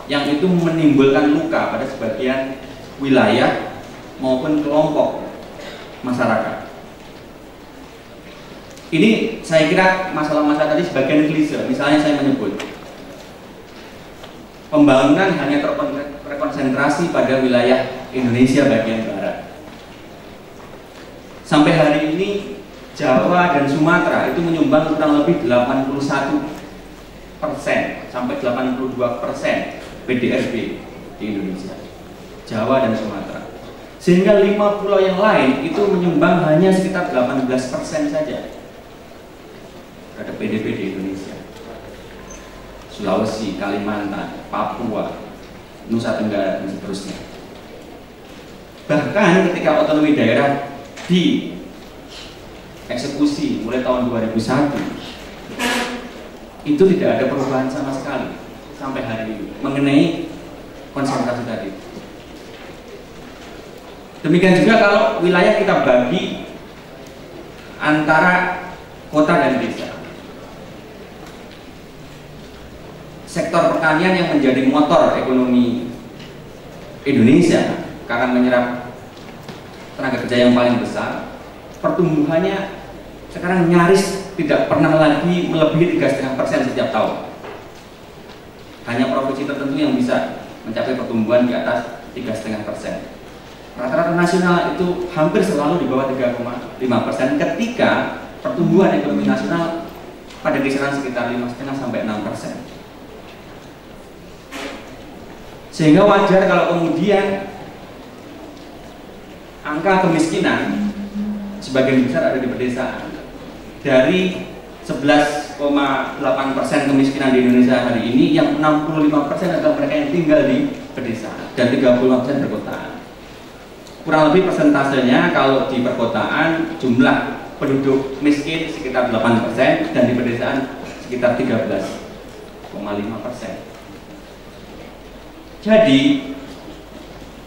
yang itu menimbulkan luka pada sebagian wilayah maupun kelompok masyarakat. Ini saya kira masalah-masalah tadi sebagian klise. Misalnya saya menyebut pembangunan hanya terkonsentrasi pada wilayah Indonesia bagian barat. Sampai hari ini Jawa dan Sumatera itu menyumbang kurang lebih 81% sampai 82% PDRB di Indonesia. Jawa dan Sumatera. Sehingga 5 pulau yang lain itu menyumbang hanya sekitar 18% saja terhadap PDB di Indonesia. Sulawesi, Kalimantan, Papua, Nusa Tenggara, dan seterusnya. Bahkan ketika otonomi daerah dieksekusi mulai tahun 2001, itu tidak ada perubahan sama sekali sampai hari ini mengenai konsentrasi tadi. Demikian juga kalau wilayah kita bagi antara kota dan desa. Sektor pertanian yang menjadi motor ekonomi Indonesia karena menyerap tenaga kerja yang paling besar, pertumbuhannya sekarang nyaris tidak pernah lagi melebihi 3,5% setiap tahun. Hanya provinsi tertentu yang bisa mencapai pertumbuhan di atas 3,5%. Rata-rata nasional itu hampir selalu di bawah 3,5% ketika pertumbuhan ekonomi nasional pada kisaran sekitar 5,5 sampai 6%. Sehingga wajar kalau kemudian angka kemiskinan sebagian besar ada di pedesaan. Dari 11,8% kemiskinan di Indonesia hari ini, yang 65% adalah mereka yang tinggal di pedesaan dan 35% perkotaan. Kurang lebih persentasenya kalau di perkotaan jumlah penduduk miskin sekitar 8% dan di pedesaan sekitar 13,5%. Jadi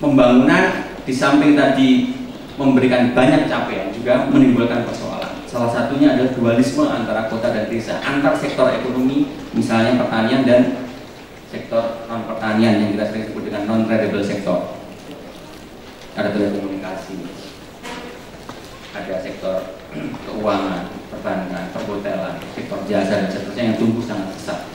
pembangunan di samping tadi memberikan banyak capaian juga menimbulkan persoalan. Salah satunya adalah dualisme antara kota dan desa, antar sektor ekonomi, misalnya pertanian dan sektor non pertanian yang kita sering sebut dengan non tradable sektor. Ada telekomunikasi, ada sektor keuangan, perbankan, perhotelan, sektor jasa dan seterusnya yang tumbuh sangat pesat.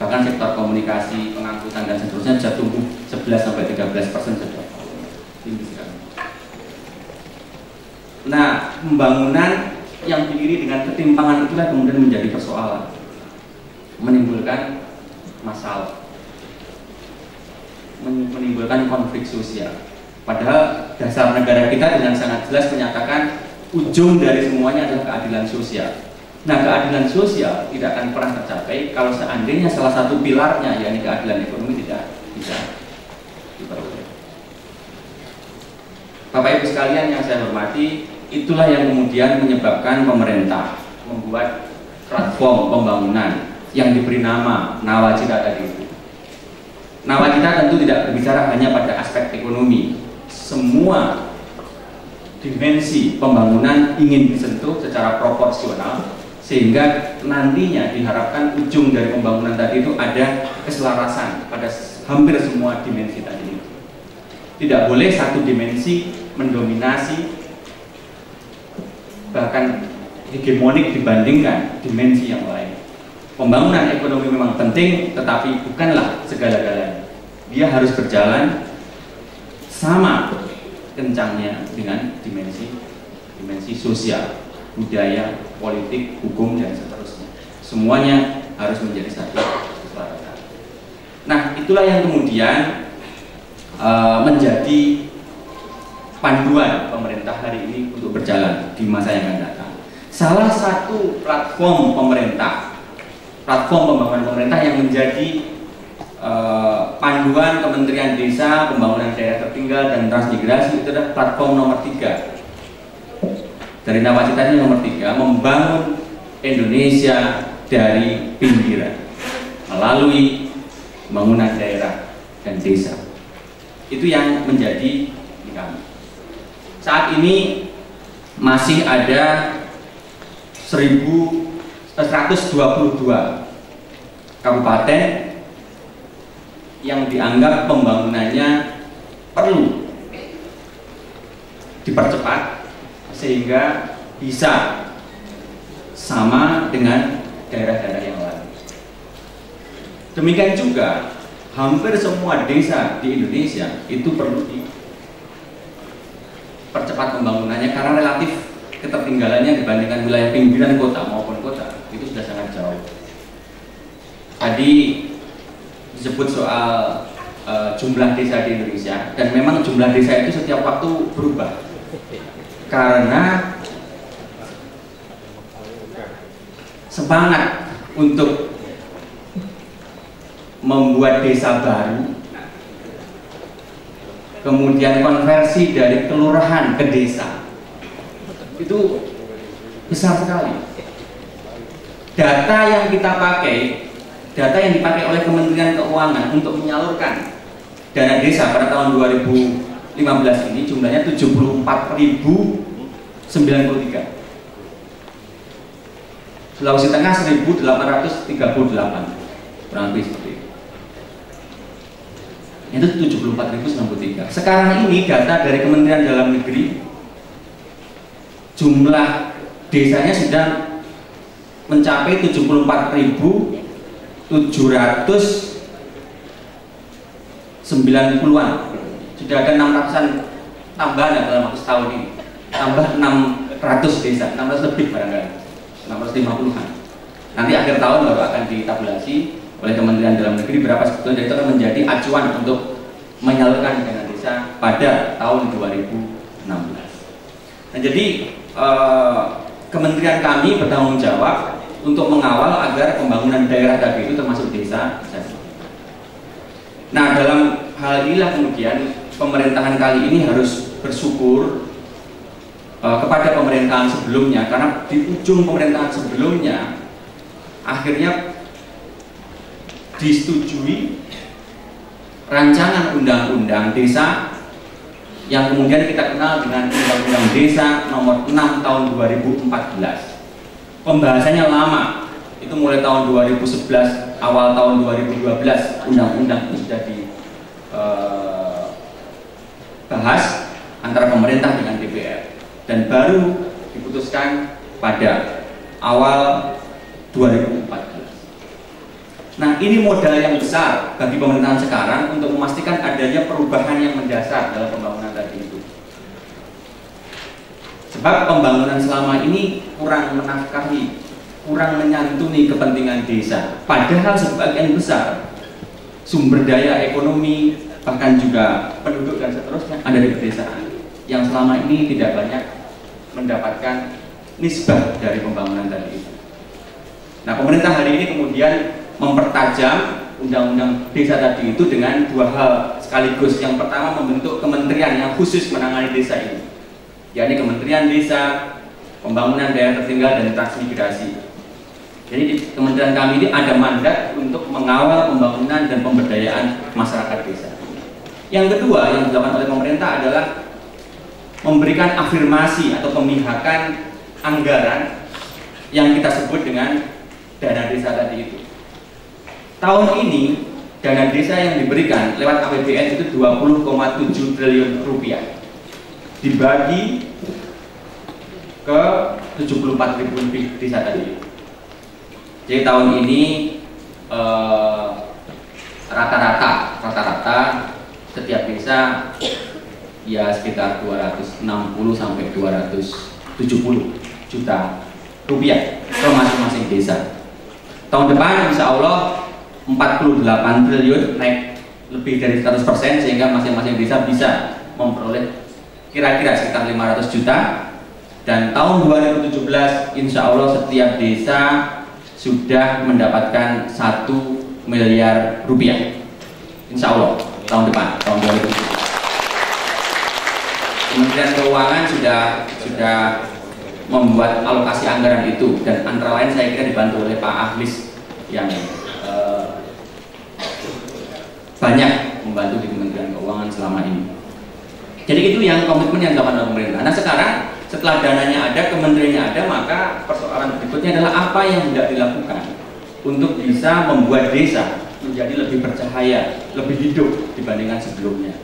Bahkan sektor komunikasi, pengangkutan dan seterusnya bisa tumbuh 11-13% setiap tahun. Tinggi sekali. Nah, pembangunan yang diiringi dengan ketimpangan itulah kemudian menjadi persoalan, menimbulkan masalah, menimbulkan konflik sosial. Padahal dasar negara kita dengan sangat jelas menyatakan ujung dari semuanya adalah keadilan sosial. Nah, keadilan sosial tidak akan pernah tercapai kalau seandainya salah satu pilarnya, yakni keadilan ekonomi, tidak bisa diperoleh. Bapak Ibu sekalian yang saya hormati, itulah yang kemudian menyebabkan pemerintah membuat platform pembangunan yang diberi nama Nawacita tadi itu. Nawacita tentu tidak berbicara hanya pada aspek ekonomi. Semua dimensi pembangunan ingin disentuh secara proporsional, sehingga nantinya diharapkan ujung dari pembangunan tadi itu ada keselarasan pada hampir semua dimensi tadi itu. Tidak boleh satu dimensi mendominasi, bahkan hegemonik dibandingkan dimensi yang lain. Pembangunan ekonomi memang penting, tetapi bukanlah segala-galanya. Dia harus berjalan sama kencangnya dengan dimensi sosial, budaya, politik, hukum, dan seterusnya. Semuanya harus menjadi satu kesepakatan. Nah, itulah yang kemudian menjadi panduan pemerintah hari ini untuk berjalan di masa yang akan datang. Salah satu platform pembangunan pemerintah yang menjadi panduan Kementerian Desa, Pembangunan Daerah Tertinggal, dan Transmigrasi itu adalah platform nomor 3 dari nawacitanya, nomor 3, membangun Indonesia dari pinggiran melalui pembangunan daerah dan desa. Itu yang menjadi kami. Saat ini masih ada 122 kabupaten yang dianggap pembangunannya perlu dipercepat sehingga bisa sama dengan daerah-daerah yang lain. Demikian juga hampir semua desa di Indonesia itu perlu dipercepat pembangunannya karena relatif ketertinggalannya dibandingkan wilayah pinggiran kota maupun kota itu sudah sangat jauh. Tadi disebut soal jumlah desa di Indonesia, dan memang jumlah desa itu setiap waktu berubah karena semangat untuk membuat desa baru, kemudian konversi dari kelurahan ke desa itu besar sekali. Data yang dipakai oleh Kementerian Keuangan untuk menyalurkan dana desa pada tahun 2015 ini jumlahnya 74.093. Sulawesi Tengah 1.838, kurang lebih seperti itu. Itu 74.093. Sekarang ini data dari Kementerian Dalam Negeri, jumlah desanya sudah mencapai 74.790-an. Sudah ada 600-an tambahan dalam waktu setahun ini. Tambah 600 desa, 600 lebih barangkali, 650-an. Nanti akhir tahun baru akan ditabulasi oleh Kementerian Dalam Negeri berapa sebetulnya, itu akan menjadi acuan untuk menyalurkan dana desa pada tahun 2016. Nah, jadi kementerian kami bertanggung jawab untuk mengawal agar pembangunan daerah tadi itu termasuk desa. Nah, dalam hal inilah kemudian pemerintahan kali ini harus bersyukur kepada pemerintahan sebelumnya, karena di ujung pemerintahan sebelumnya akhirnya disetujui rancangan undang-undang desa yang kemudian kita kenal dengan Undang-Undang Desa Nomor 6 Tahun 2014. Pembahasannya lama, itu mulai tahun 2011, awal tahun 2012 undang-undang itu sudah dibahas antara pemerintah dengan DPR, dan baru diputuskan pada awal 2014. Nah, ini modal yang besar bagi pemerintahan sekarang untuk memastikan adanya perubahan yang mendasar dalam pembangunan tadi itu. Sebab pembangunan selama ini kurang menafkahi, kurang menyantuni kepentingan desa. Padahal sebagian besar sumber daya ekonomi, bahkan juga penduduk dan seterusnya ada di pedesaan, yang selama ini tidak banyak mendapatkan nisbah dari pembangunan tadi itu. Nah, pemerintah hari ini kemudian mempertajam undang-undang desa tadi itu dengan dua hal sekaligus. Yang pertama, membentuk kementerian yang khusus menangani desa ini, yakni Kementerian Desa, Pembangunan Daerah Tertinggal, dan Transmigrasi. Jadi di kementerian kami ini ada mandat untuk mengawal pembangunan dan pemberdayaan masyarakat desa. Yang kedua yang dilakukan oleh pemerintah adalah memberikan afirmasi atau pemihakan anggaran yang kita sebut dengan dana desa tadi itu. Tahun ini dana desa yang diberikan lewat APBN itu 20,7 triliun rupiah, dibagi ke 74.000 lebih desa tadi. Jadi tahun ini rata-rata setiap desa ya sekitar 260 sampai 270 juta rupiah ke masing-masing desa. Tahun depan insya Allah 48 triliun, naik lebih dari 100%, sehingga masing-masing desa bisa memperoleh kira-kira sekitar 500 juta. Dan tahun 2017 insya Allah setiap desa sudah mendapatkan 1 miliar rupiah, insya Allah tahun depan, tahun 2017. Kementerian Keuangan sudah membuat alokasi anggaran itu, dan antara lain saya kira dibantu oleh Pak Ahlis yang banyak membantu di Kementerian Keuangan selama ini. Jadi itu yang komitmen yang dilakukan oleh pemerintah. Nah sekarang setelah dananya ada, kementeriannya ada, maka persoalan berikutnya adalah apa yang tidak dilakukan untuk bisa membuat desa menjadi lebih bercahaya, lebih hidup dibandingkan sebelumnya.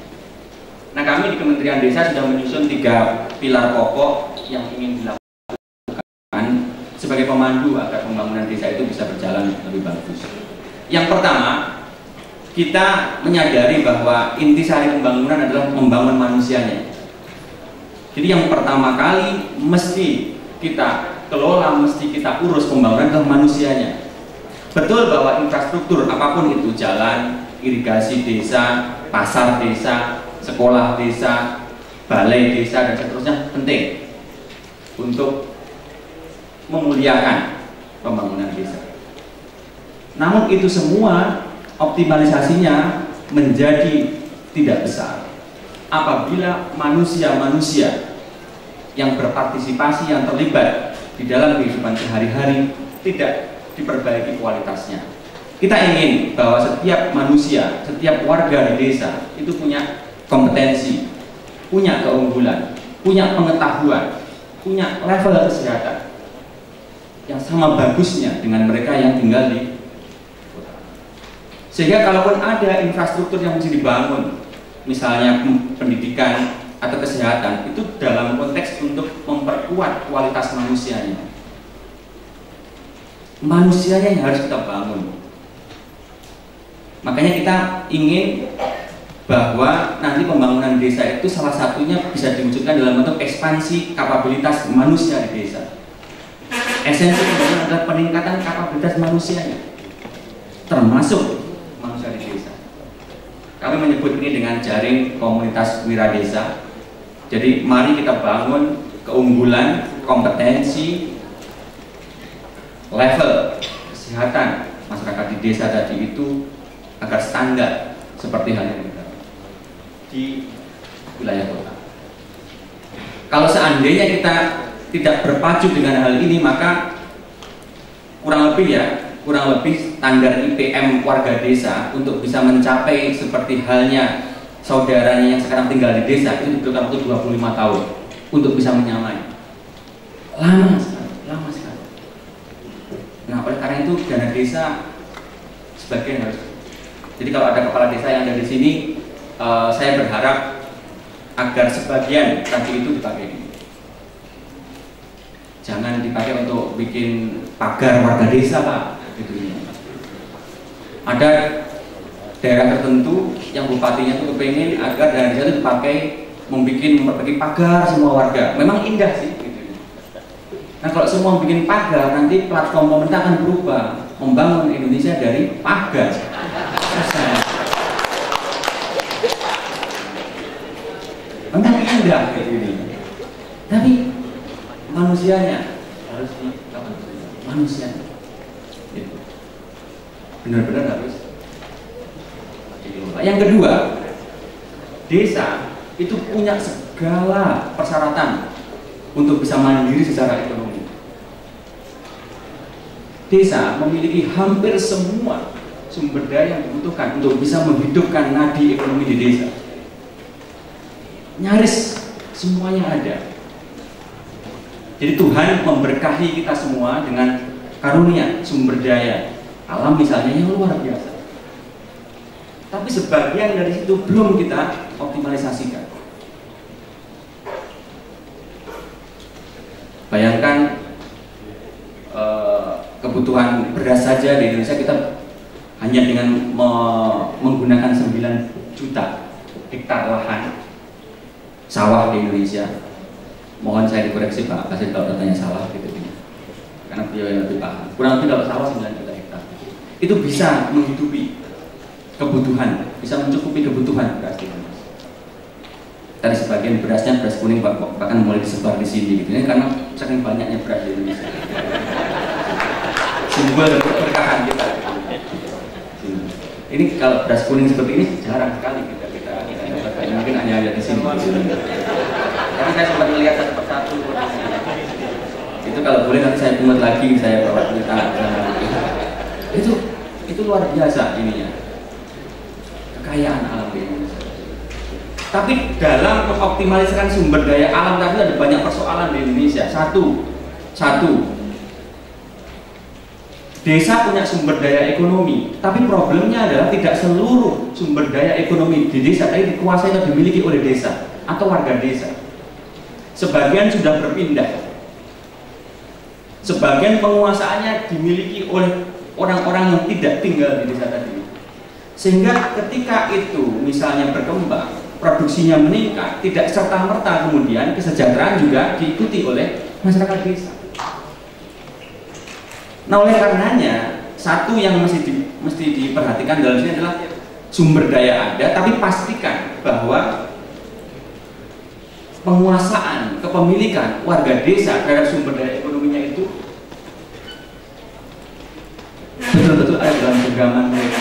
Nah kami di Kementerian Desa sudah menyusun 3 pilar pokok yang ingin dilakukan sebagai pemandu agar pembangunan desa itu bisa berjalan lebih bagus. Yang pertama, kita menyadari bahwa intisari pembangunan adalah membangun manusianya. Jadi yang pertama kali mesti kita kelola, mesti kita urus pembangunan adalah manusianya. Betul bahwa infrastruktur apapun itu, jalan, irigasi desa, pasar desa, sekolah desa, balai desa, dan seterusnya penting untuk memuliakan pembangunan desa. Namun itu semua optimalisasinya menjadi tidak besar apabila manusia-manusia yang berpartisipasi, yang terlibat di dalam kehidupan sehari-hari tidak diperbaiki kualitasnya. Kita ingin bahwa setiap manusia, setiap warga di desa itu punya kompetensi, punya keunggulan, punya pengetahuan, punya level kesehatan yang sama bagusnya dengan mereka yang tinggal di kota. Sehingga kalaupun ada infrastruktur yang mesti dibangun, misalnya pendidikan atau kesehatan, itu dalam konteks untuk memperkuat kualitas manusianya. Manusianya yang harus kita bangun. Makanya kita ingin bahwa nanti pembangunan desa itu salah satunya bisa diwujudkan dalam bentuk ekspansi kapabilitas manusia di desa. Esensi pembangunan adalah peningkatan kapabilitas manusianya, termasuk manusia di desa. Kami menyebut ini dengan jaring komunitas wira desa. Jadi mari kita bangun keunggulan, kompetensi, level kesehatan masyarakat di desa tadi itu agar standar seperti halnya di wilayah kota. Kalau seandainya kita tidak berpacu dengan hal ini, maka kurang lebih standar IPM warga desa untuk bisa mencapai seperti halnya saudaranya yang sekarang tinggal di desa itu dibutuhkan waktu 25 tahun untuk bisa menyamai. Lama sekali. Nah, oleh karena itu dana desa sebagian harus. Jadi kalau ada kepala desa yang ada di sini, saya berharap agar sebagian tadi itu dipakai. Jangan dipakai untuk bikin pagar warga desa, Pak. Gitu. Ada daerah tertentu yang bupatinya tuh kepengen agar dana desa itu dipakai memperbaiki pagar semua warga. Memang indah sih. Gitu. Nah kalau semua bikin pagar, nanti platform pemerintah akan berubah, membangun Indonesia dari pagar. Memang indah kayak gini. Tapi manusianya harus manusianya. Gitu. Benar-benar harus. Yang kedua, desa itu punya segala persyaratan untuk bisa mandiri secara ekonomi. Desa memiliki hampir semua sumber daya yang dibutuhkan untuk bisa menghidupkan nadi ekonomi di desa. Nyaris semuanya ada. Jadi Tuhan memberkahi kita semua dengan karunia sumber daya alam misalnya yang luar biasa. Tapi sebagian dari situ belum kita optimalisasikan. Bayangkan kebutuhan beras saja di Indonesia kita hanya dengan menggunakan 9 juta hektar lahan sawah di Indonesia. Mohon saya dikoreksi Pak Kasih kalau datanya salah gitu, karena beliau yang lebih paham. Kurang lebih kalau sawah 9 juta hektar itu bisa menghidupi kebutuhan, bisa mencukupi kebutuhan beras di Indonesia. Tadi sebagian berasnya beras kuning bahkan mulai disebar di sini gitu, karena saking banyaknya beras di Indonesia. Simbol keberkahan kita. Ini kalau beras kuning seperti ini jarang sekali kita dapatkan, mungkin hanya ada di sini. Tapi saya sempat melihat satu persatu. Itu kalau boleh nanti saya pungut lagi, saya bawa cerita. Itu luar biasa ininya, kekayaan alam di Indonesia. Tapi dalam mengoptimalisasikan sumber daya alam tadi ada banyak persoalan di Indonesia. Satu, desa punya sumber daya ekonomi, tapi problemnya adalah tidak seluruh sumber daya ekonomi di desa tadi dikuasai atau dimiliki oleh desa atau warga desa. Sebagian sudah berpindah, sebagian penguasaannya dimiliki oleh orang-orang yang tidak tinggal di desa tadi. Sehingga ketika itu misalnya berkembang, produksinya meningkat, tidak serta-merta kemudian kesejahteraan juga diikuti oleh masyarakat desa. Nah, oleh karenanya satu yang mesti diperhatikan dalam sini adalah sumber daya ada, tapi pastikan bahwa penguasaan, kepemilikan warga desa terhadap sumber daya ekonominya itu betul-betul ada dalam genggaman mereka.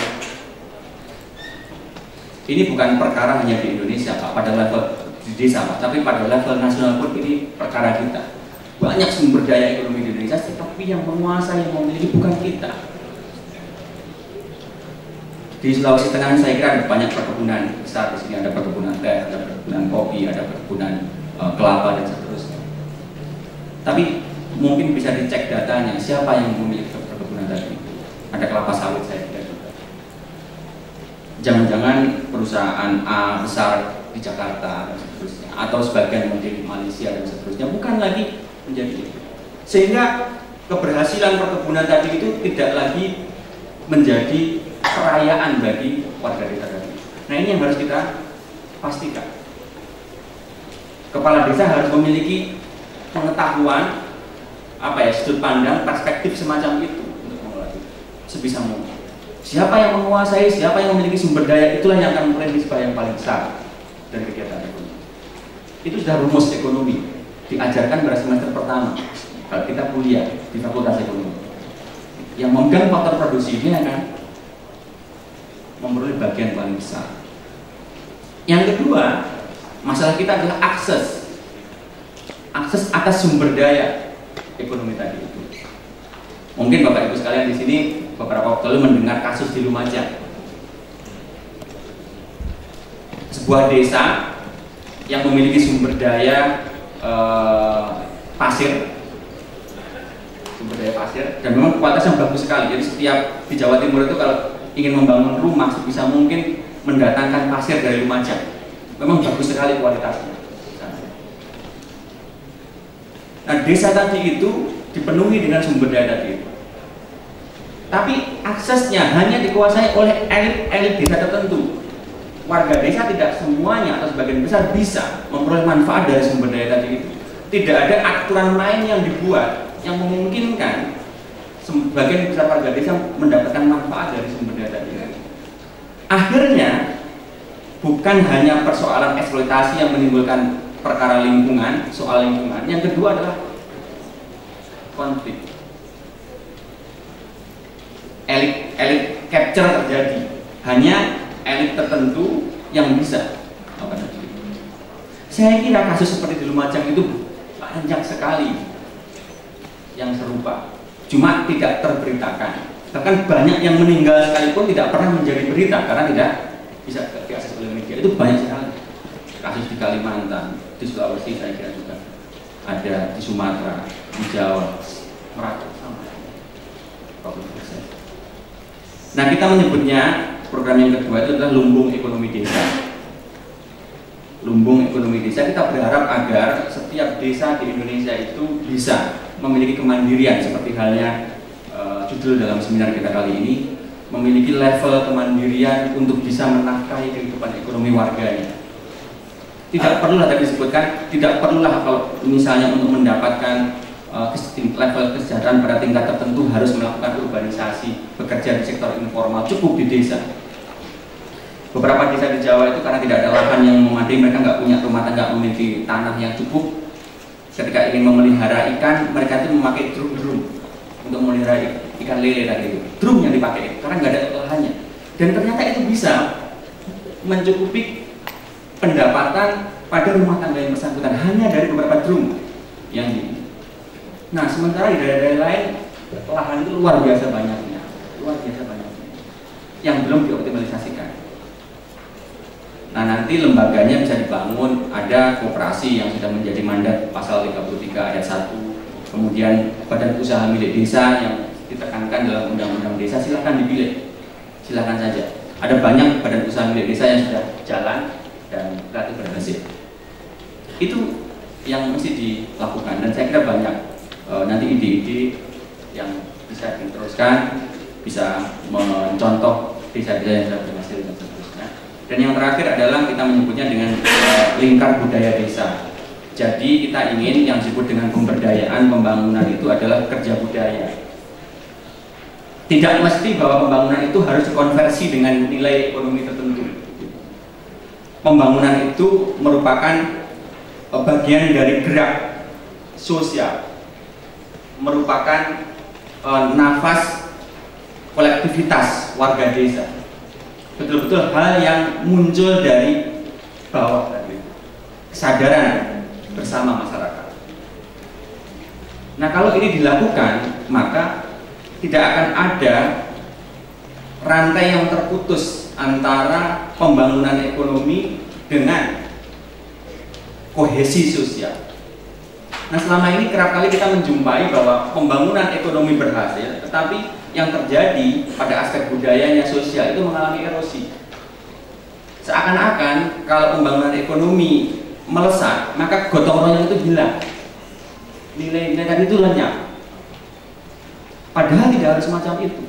Ini bukan perkara hanya di Indonesia Pak, pada level di desa Pak, tapi pada level nasional pun ini perkara kita. Banyak sumber daya ekonomi di Indonesia, tetapi yang menguasai, yang memiliki bukan kita. Di Sulawesi Tengah saya kira ada banyak perkebunan besar. Di sini ada perkebunan teh, ada perkebunan kopi, ada perkebunan kelapa dan seterusnya. Tapi mungkin bisa dicek datanya siapa yang memiliki perkebunan tadi. Ada kelapa sawit saya kira juga. Jangan-jangan perusahaan A besar di Jakarta dan seterusnya, atau sebagian mungkin Malaysia dan seterusnya, bukan lagi menjadi itu. Sehingga keberhasilan perkebunan tadi itu tidak lagi menjadi perayaan bagi warga desa tadi. Nah, ini yang harus kita pastikan. Kepala desa harus memiliki pengetahuan, sudut pandang, perspektif semacam itu untuk mengelola itu sebisa mungkin. Siapa yang menguasai, siapa yang memiliki sumber daya, itulah yang akan memprediksi yang paling besar dari kegiatan ekonomi. Itu sudah rumus ekonomi, diajarkan pada semester pertama kalau kita kuliah di Fakultas Ekonomi. Yang memegang faktor produksi ini akan memperoleh bagian paling besar. Yang kedua, masalah kita adalah akses atas sumber daya ekonomi tadi itu. Mungkin Bapak Ibu sekalian di sini beberapa waktu lalu mendengar kasus di Lumajang. Sebuah desa yang memiliki sumber daya pasir, dan memang kualitasnya bagus sekali. Jadi setiap di Jawa Timur itu kalau ingin membangun rumah sebisa mungkin mendatangkan pasir dari Lumajang. Memang bagus sekali kualitasnya. Nah, desa tadi itu dipenuhi dengan sumber daya tadi itu. Tapi aksesnya hanya dikuasai oleh elit desa tertentu. Warga desa tidak semuanya atau sebagian besar bisa memperoleh manfaat dari sumber daya tadi itu. Tidak ada aturan main yang dibuat yang memungkinkan sebagian besar warga desa mendapatkan manfaat dari sumber daya tadi itu. Akhirnya bukan hanya persoalan eksploitasi yang menimbulkan perkara lingkungan, soal lingkungan. Yang kedua adalah konflik. Elit capture terjadi. Hanya elit tertentu yang bisa. Saya kira kasus seperti di Lumajang itu banyak sekali yang serupa, cuma tidak terberitakan. Bahkan banyak yang meninggal sekalipun tidak pernah menjadi berita karena tidak bisa diakses oleh media. Itu banyak sekali. Kasus di Kalimantan, di Sulawesi saya kira juga ada, di Sumatera, di Jawa, merata sama. Nah, kita menyebutnya program yang kedua itu adalah lumbung ekonomi desa. Lumbung ekonomi desa, kita berharap agar setiap desa di Indonesia itu bisa memiliki kemandirian seperti halnya judul dalam seminar kita kali ini, memiliki level kemandirian untuk bisa menafkahi kehidupan ekonomi warganya. Tidak perlulah tadi disebutkan, tidak perlulah kalau misalnya untuk mendapatkan level kesejahteraan pada tingkat tertentu harus melakukan urbanisasi, bekerja di sektor informal, cukup di desa. Beberapa desa di Jawa itu karena tidak ada lahan yang memadai, mereka nggak punya rumah tangga, memiliki tanah yang cukup. Ketika ingin memelihara ikan, mereka itu memakai drum untuk memelihara ikan lele tadi itu. Drum yang dipakai karena nggak ada lahannya. Dan ternyata itu bisa mencukupi pendapatan pada rumah tangga yang bersangkutan hanya dari beberapa drum yang di. Nah, sementara di daerah-daerah lain lahan itu luar biasa banyaknya, yang belum dioptimalisasikan. Nah, nanti lembaganya bisa dibangun, ada koperasi yang sudah menjadi mandat pasal 33 ayat 1, kemudian badan usaha milik desa yang ditekankan dalam undang-undang desa, silahkan dipilih, silahkan saja. Ada banyak badan usaha milik desa yang sudah jalan dan relatif berhasil. Itu yang mesti dilakukan, dan saya kira banyak nanti ide-ide yang bisa diteruskan, bisa mencontoh desa-desa yang sudah berhasil dan seterusnya. Dan yang terakhir adalah kita menyebutnya dengan lingkar budaya desa. Jadi kita ingin yang disebut dengan pemberdayaan pembangunan itu adalah kerja budaya. Tidak mesti bahwa pembangunan itu harus dikonversi dengan nilai ekonomi tertentu. Pembangunan itu merupakan bagian dari gerak sosial, merupakan nafas kolektivitas warga desa. Betul-betul hal yang muncul dari bawah tadi, kesadaran bersama masyarakat. Nah, kalau ini dilakukan, maka tidak akan ada rantai yang terputus antara pembangunan ekonomi dengan kohesi sosial. Nah, selama ini kerap kali kita menjumpai bahwa pembangunan ekonomi berhasil, tetapi yang terjadi pada aspek budayanya sosial itu mengalami erosi. Seakan-akan kalau pembangunan ekonomi melesat, maka gotong royong itu hilang, nilai-nilai tadi itu lenyap. Padahal tidak harus semacam itu.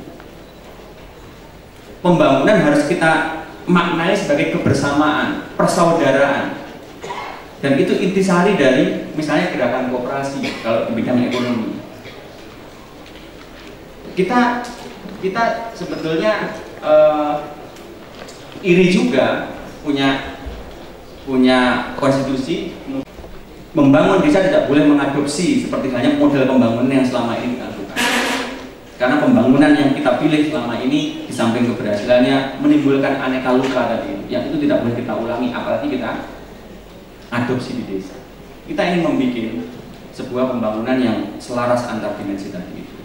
Pembangunan harus kita maknai sebagai kebersamaan, persaudaraan. Dan itu intisari dari misalnya gerakan koperasi kalau di bidang ekonomi. Kita sebetulnya iri juga punya konstitusi. Membangun desa tidak boleh mengadopsi seperti halnya model pembangunan yang selama ini dilakukan. Karena pembangunan yang kita pilih selama ini di samping keberhasilannya menimbulkan aneka luka tadi, yang itu tidak boleh kita ulangi, apalagi kita adopsi di desa. Kita ingin membuat sebuah pembangunan yang selaras antar dimensi tadi itu.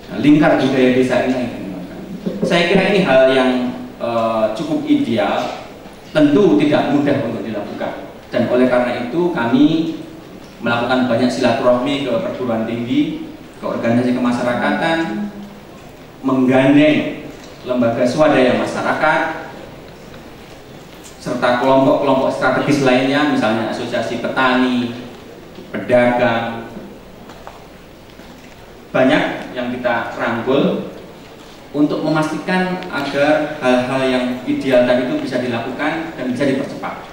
Nah, lingkar budaya desa ini yang dikembangkan. Saya kira ini hal yang cukup ideal, tentu tidak mudah untuk dilakukan. Dan oleh karena itu kami melakukan banyak silaturahmi ke perguruan tinggi, ke organisasi kemasyarakatan, menggandeng lembaga swadaya masyarakat, serta kelompok-kelompok strategis lainnya, misalnya asosiasi petani, pedagang. Banyak yang kita rangkul untuk memastikan agar hal-hal yang ideal tadi itu bisa dilakukan dan bisa dipercepat.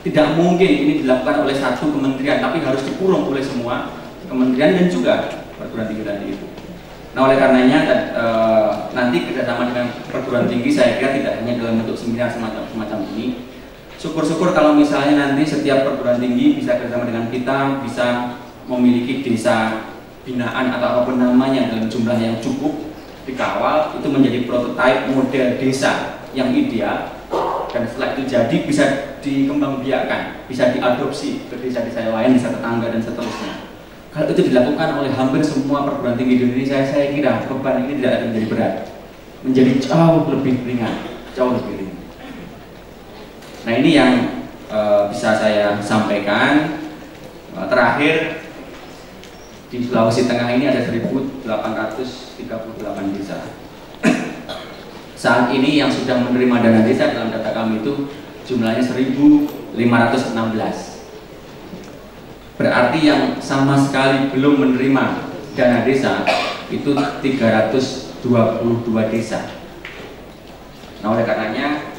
Tidak mungkin ini dilakukan oleh satu kementerian, tapi harus dipurung oleh semua kementerian dan juga perguruan tinggi tadi itu. Nah, oleh karenanya nanti kerjasama dengan perguruan tinggi saya kira tidak hanya dalam bentuk seminar semacam ini. Syukur-syukur kalau misalnya nanti setiap perguruan tinggi bisa kerjasama dengan kita, bisa memiliki desa binaan atau apapun namanya dalam jumlah yang cukup, dikawal, itu menjadi prototipe model desa yang ideal, dan setelah itu jadi bisa dikembangbiakkan, bisa diadopsi ke desa-desa lain, desa tetangga dan seterusnya. Kalau itu dilakukan oleh hampir semua perguruan tinggi di Indonesia, saya kira beban ini tidak akan menjadi berat, menjadi jauh lebih ringan, jauh lebih ringan. Nah, ini yang bisa saya sampaikan. Terakhir, di Sulawesi Tengah ini ada 1.838 desa. Saat ini yang sudah menerima dana desa dalam data kami itu jumlahnya 1.516. Berarti yang sama sekali belum menerima dana desa itu 322 desa. Nah, oleh karenanya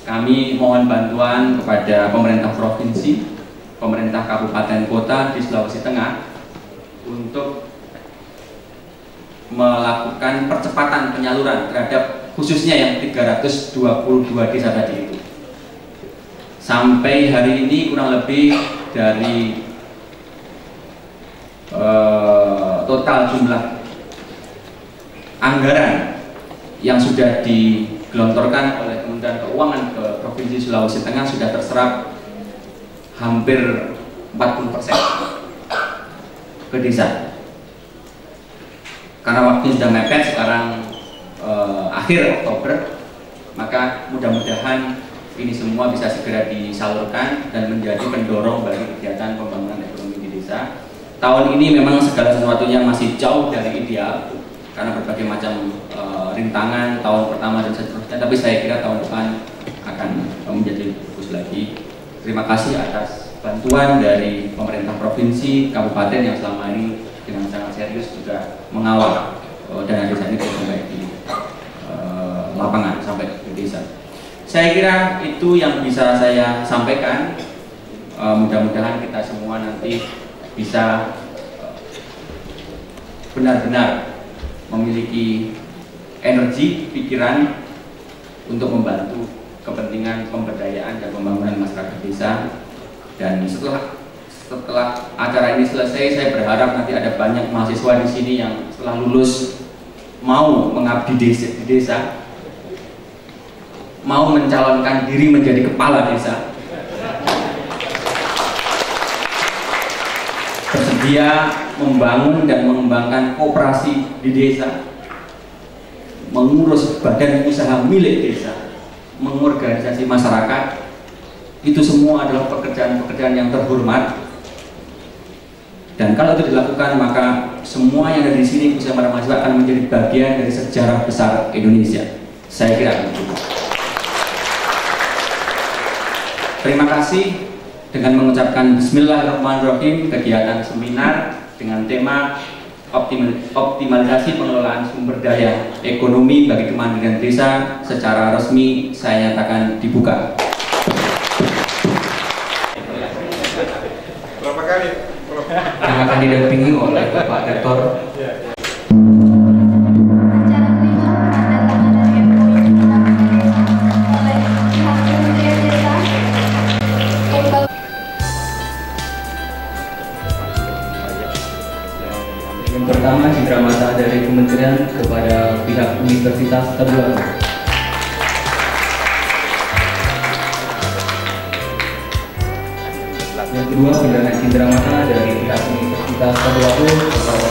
kami mohon bantuan kepada pemerintah provinsi, pemerintah kabupaten kota di Sulawesi Tengah untuk melakukan percepatan penyaluran terhadap khususnya yang 322 desa tadi itu. Sampai hari ini kurang lebih dari total jumlah anggaran yang sudah digelontorkan oleh Kementerian Keuangan ke Provinsi Sulawesi Tengah sudah terserap hampir 40% ke desa. Karena waktu sudah mepet, sekarang akhir Oktober, maka mudah-mudahan ini semua bisa segera disalurkan dan menjadi pendorong bagi kegiatan pembangunan ekonomi di desa. Tahun ini memang segala sesuatunya masih jauh dari ideal karena berbagai macam rintangan tahun pertama dan seterusnya, tapi saya kira tahun depan akan menjadi bagus lagi. Terima kasih atas bantuan dari pemerintah provinsi, kabupaten yang selama ini dengan sangat serius juga mengawal dana desa ini sampai di lapangan, sampai ke desa. Saya kira itu yang bisa saya sampaikan. Mudah-mudahan kita semua nanti bisa benar-benar memiliki energi, pikiran untuk membantu kepentingan pemberdayaan dan pembangunan masyarakat desa. Dan setelah acara ini selesai, saya berharap nanti ada banyak mahasiswa di sini yang setelah lulus mau mengabdi di desa, mau mencalonkan diri menjadi kepala desa, bersedia membangun dan mengembangkan koperasi di desa, mengurus badan usaha milik desa, mengorganisasi masyarakat. Itu semua adalah pekerjaan-pekerjaan yang terhormat. Dan kalau itu dilakukan, maka semua yang ada di sini khususnya para mahasiswa akan menjadi bagian dari sejarah besar Indonesia. Saya kira itu. Terima kasih. Dengan mengucapkan Bismillahirrahmanirrahim, kegiatan seminar dengan tema optimalisasi pengelolaan sumber daya ekonomi bagi kemandirian desa secara resmi saya nyatakan dibuka. Berapa kali? Yang akan didampingi oleh Bapak Rektor. Yang pertama, cendramata dari Kementerian kepada pihak Universitas Tadulako. Yang kedua, pidana cendramata dari pihak Universitas Tadulako kepada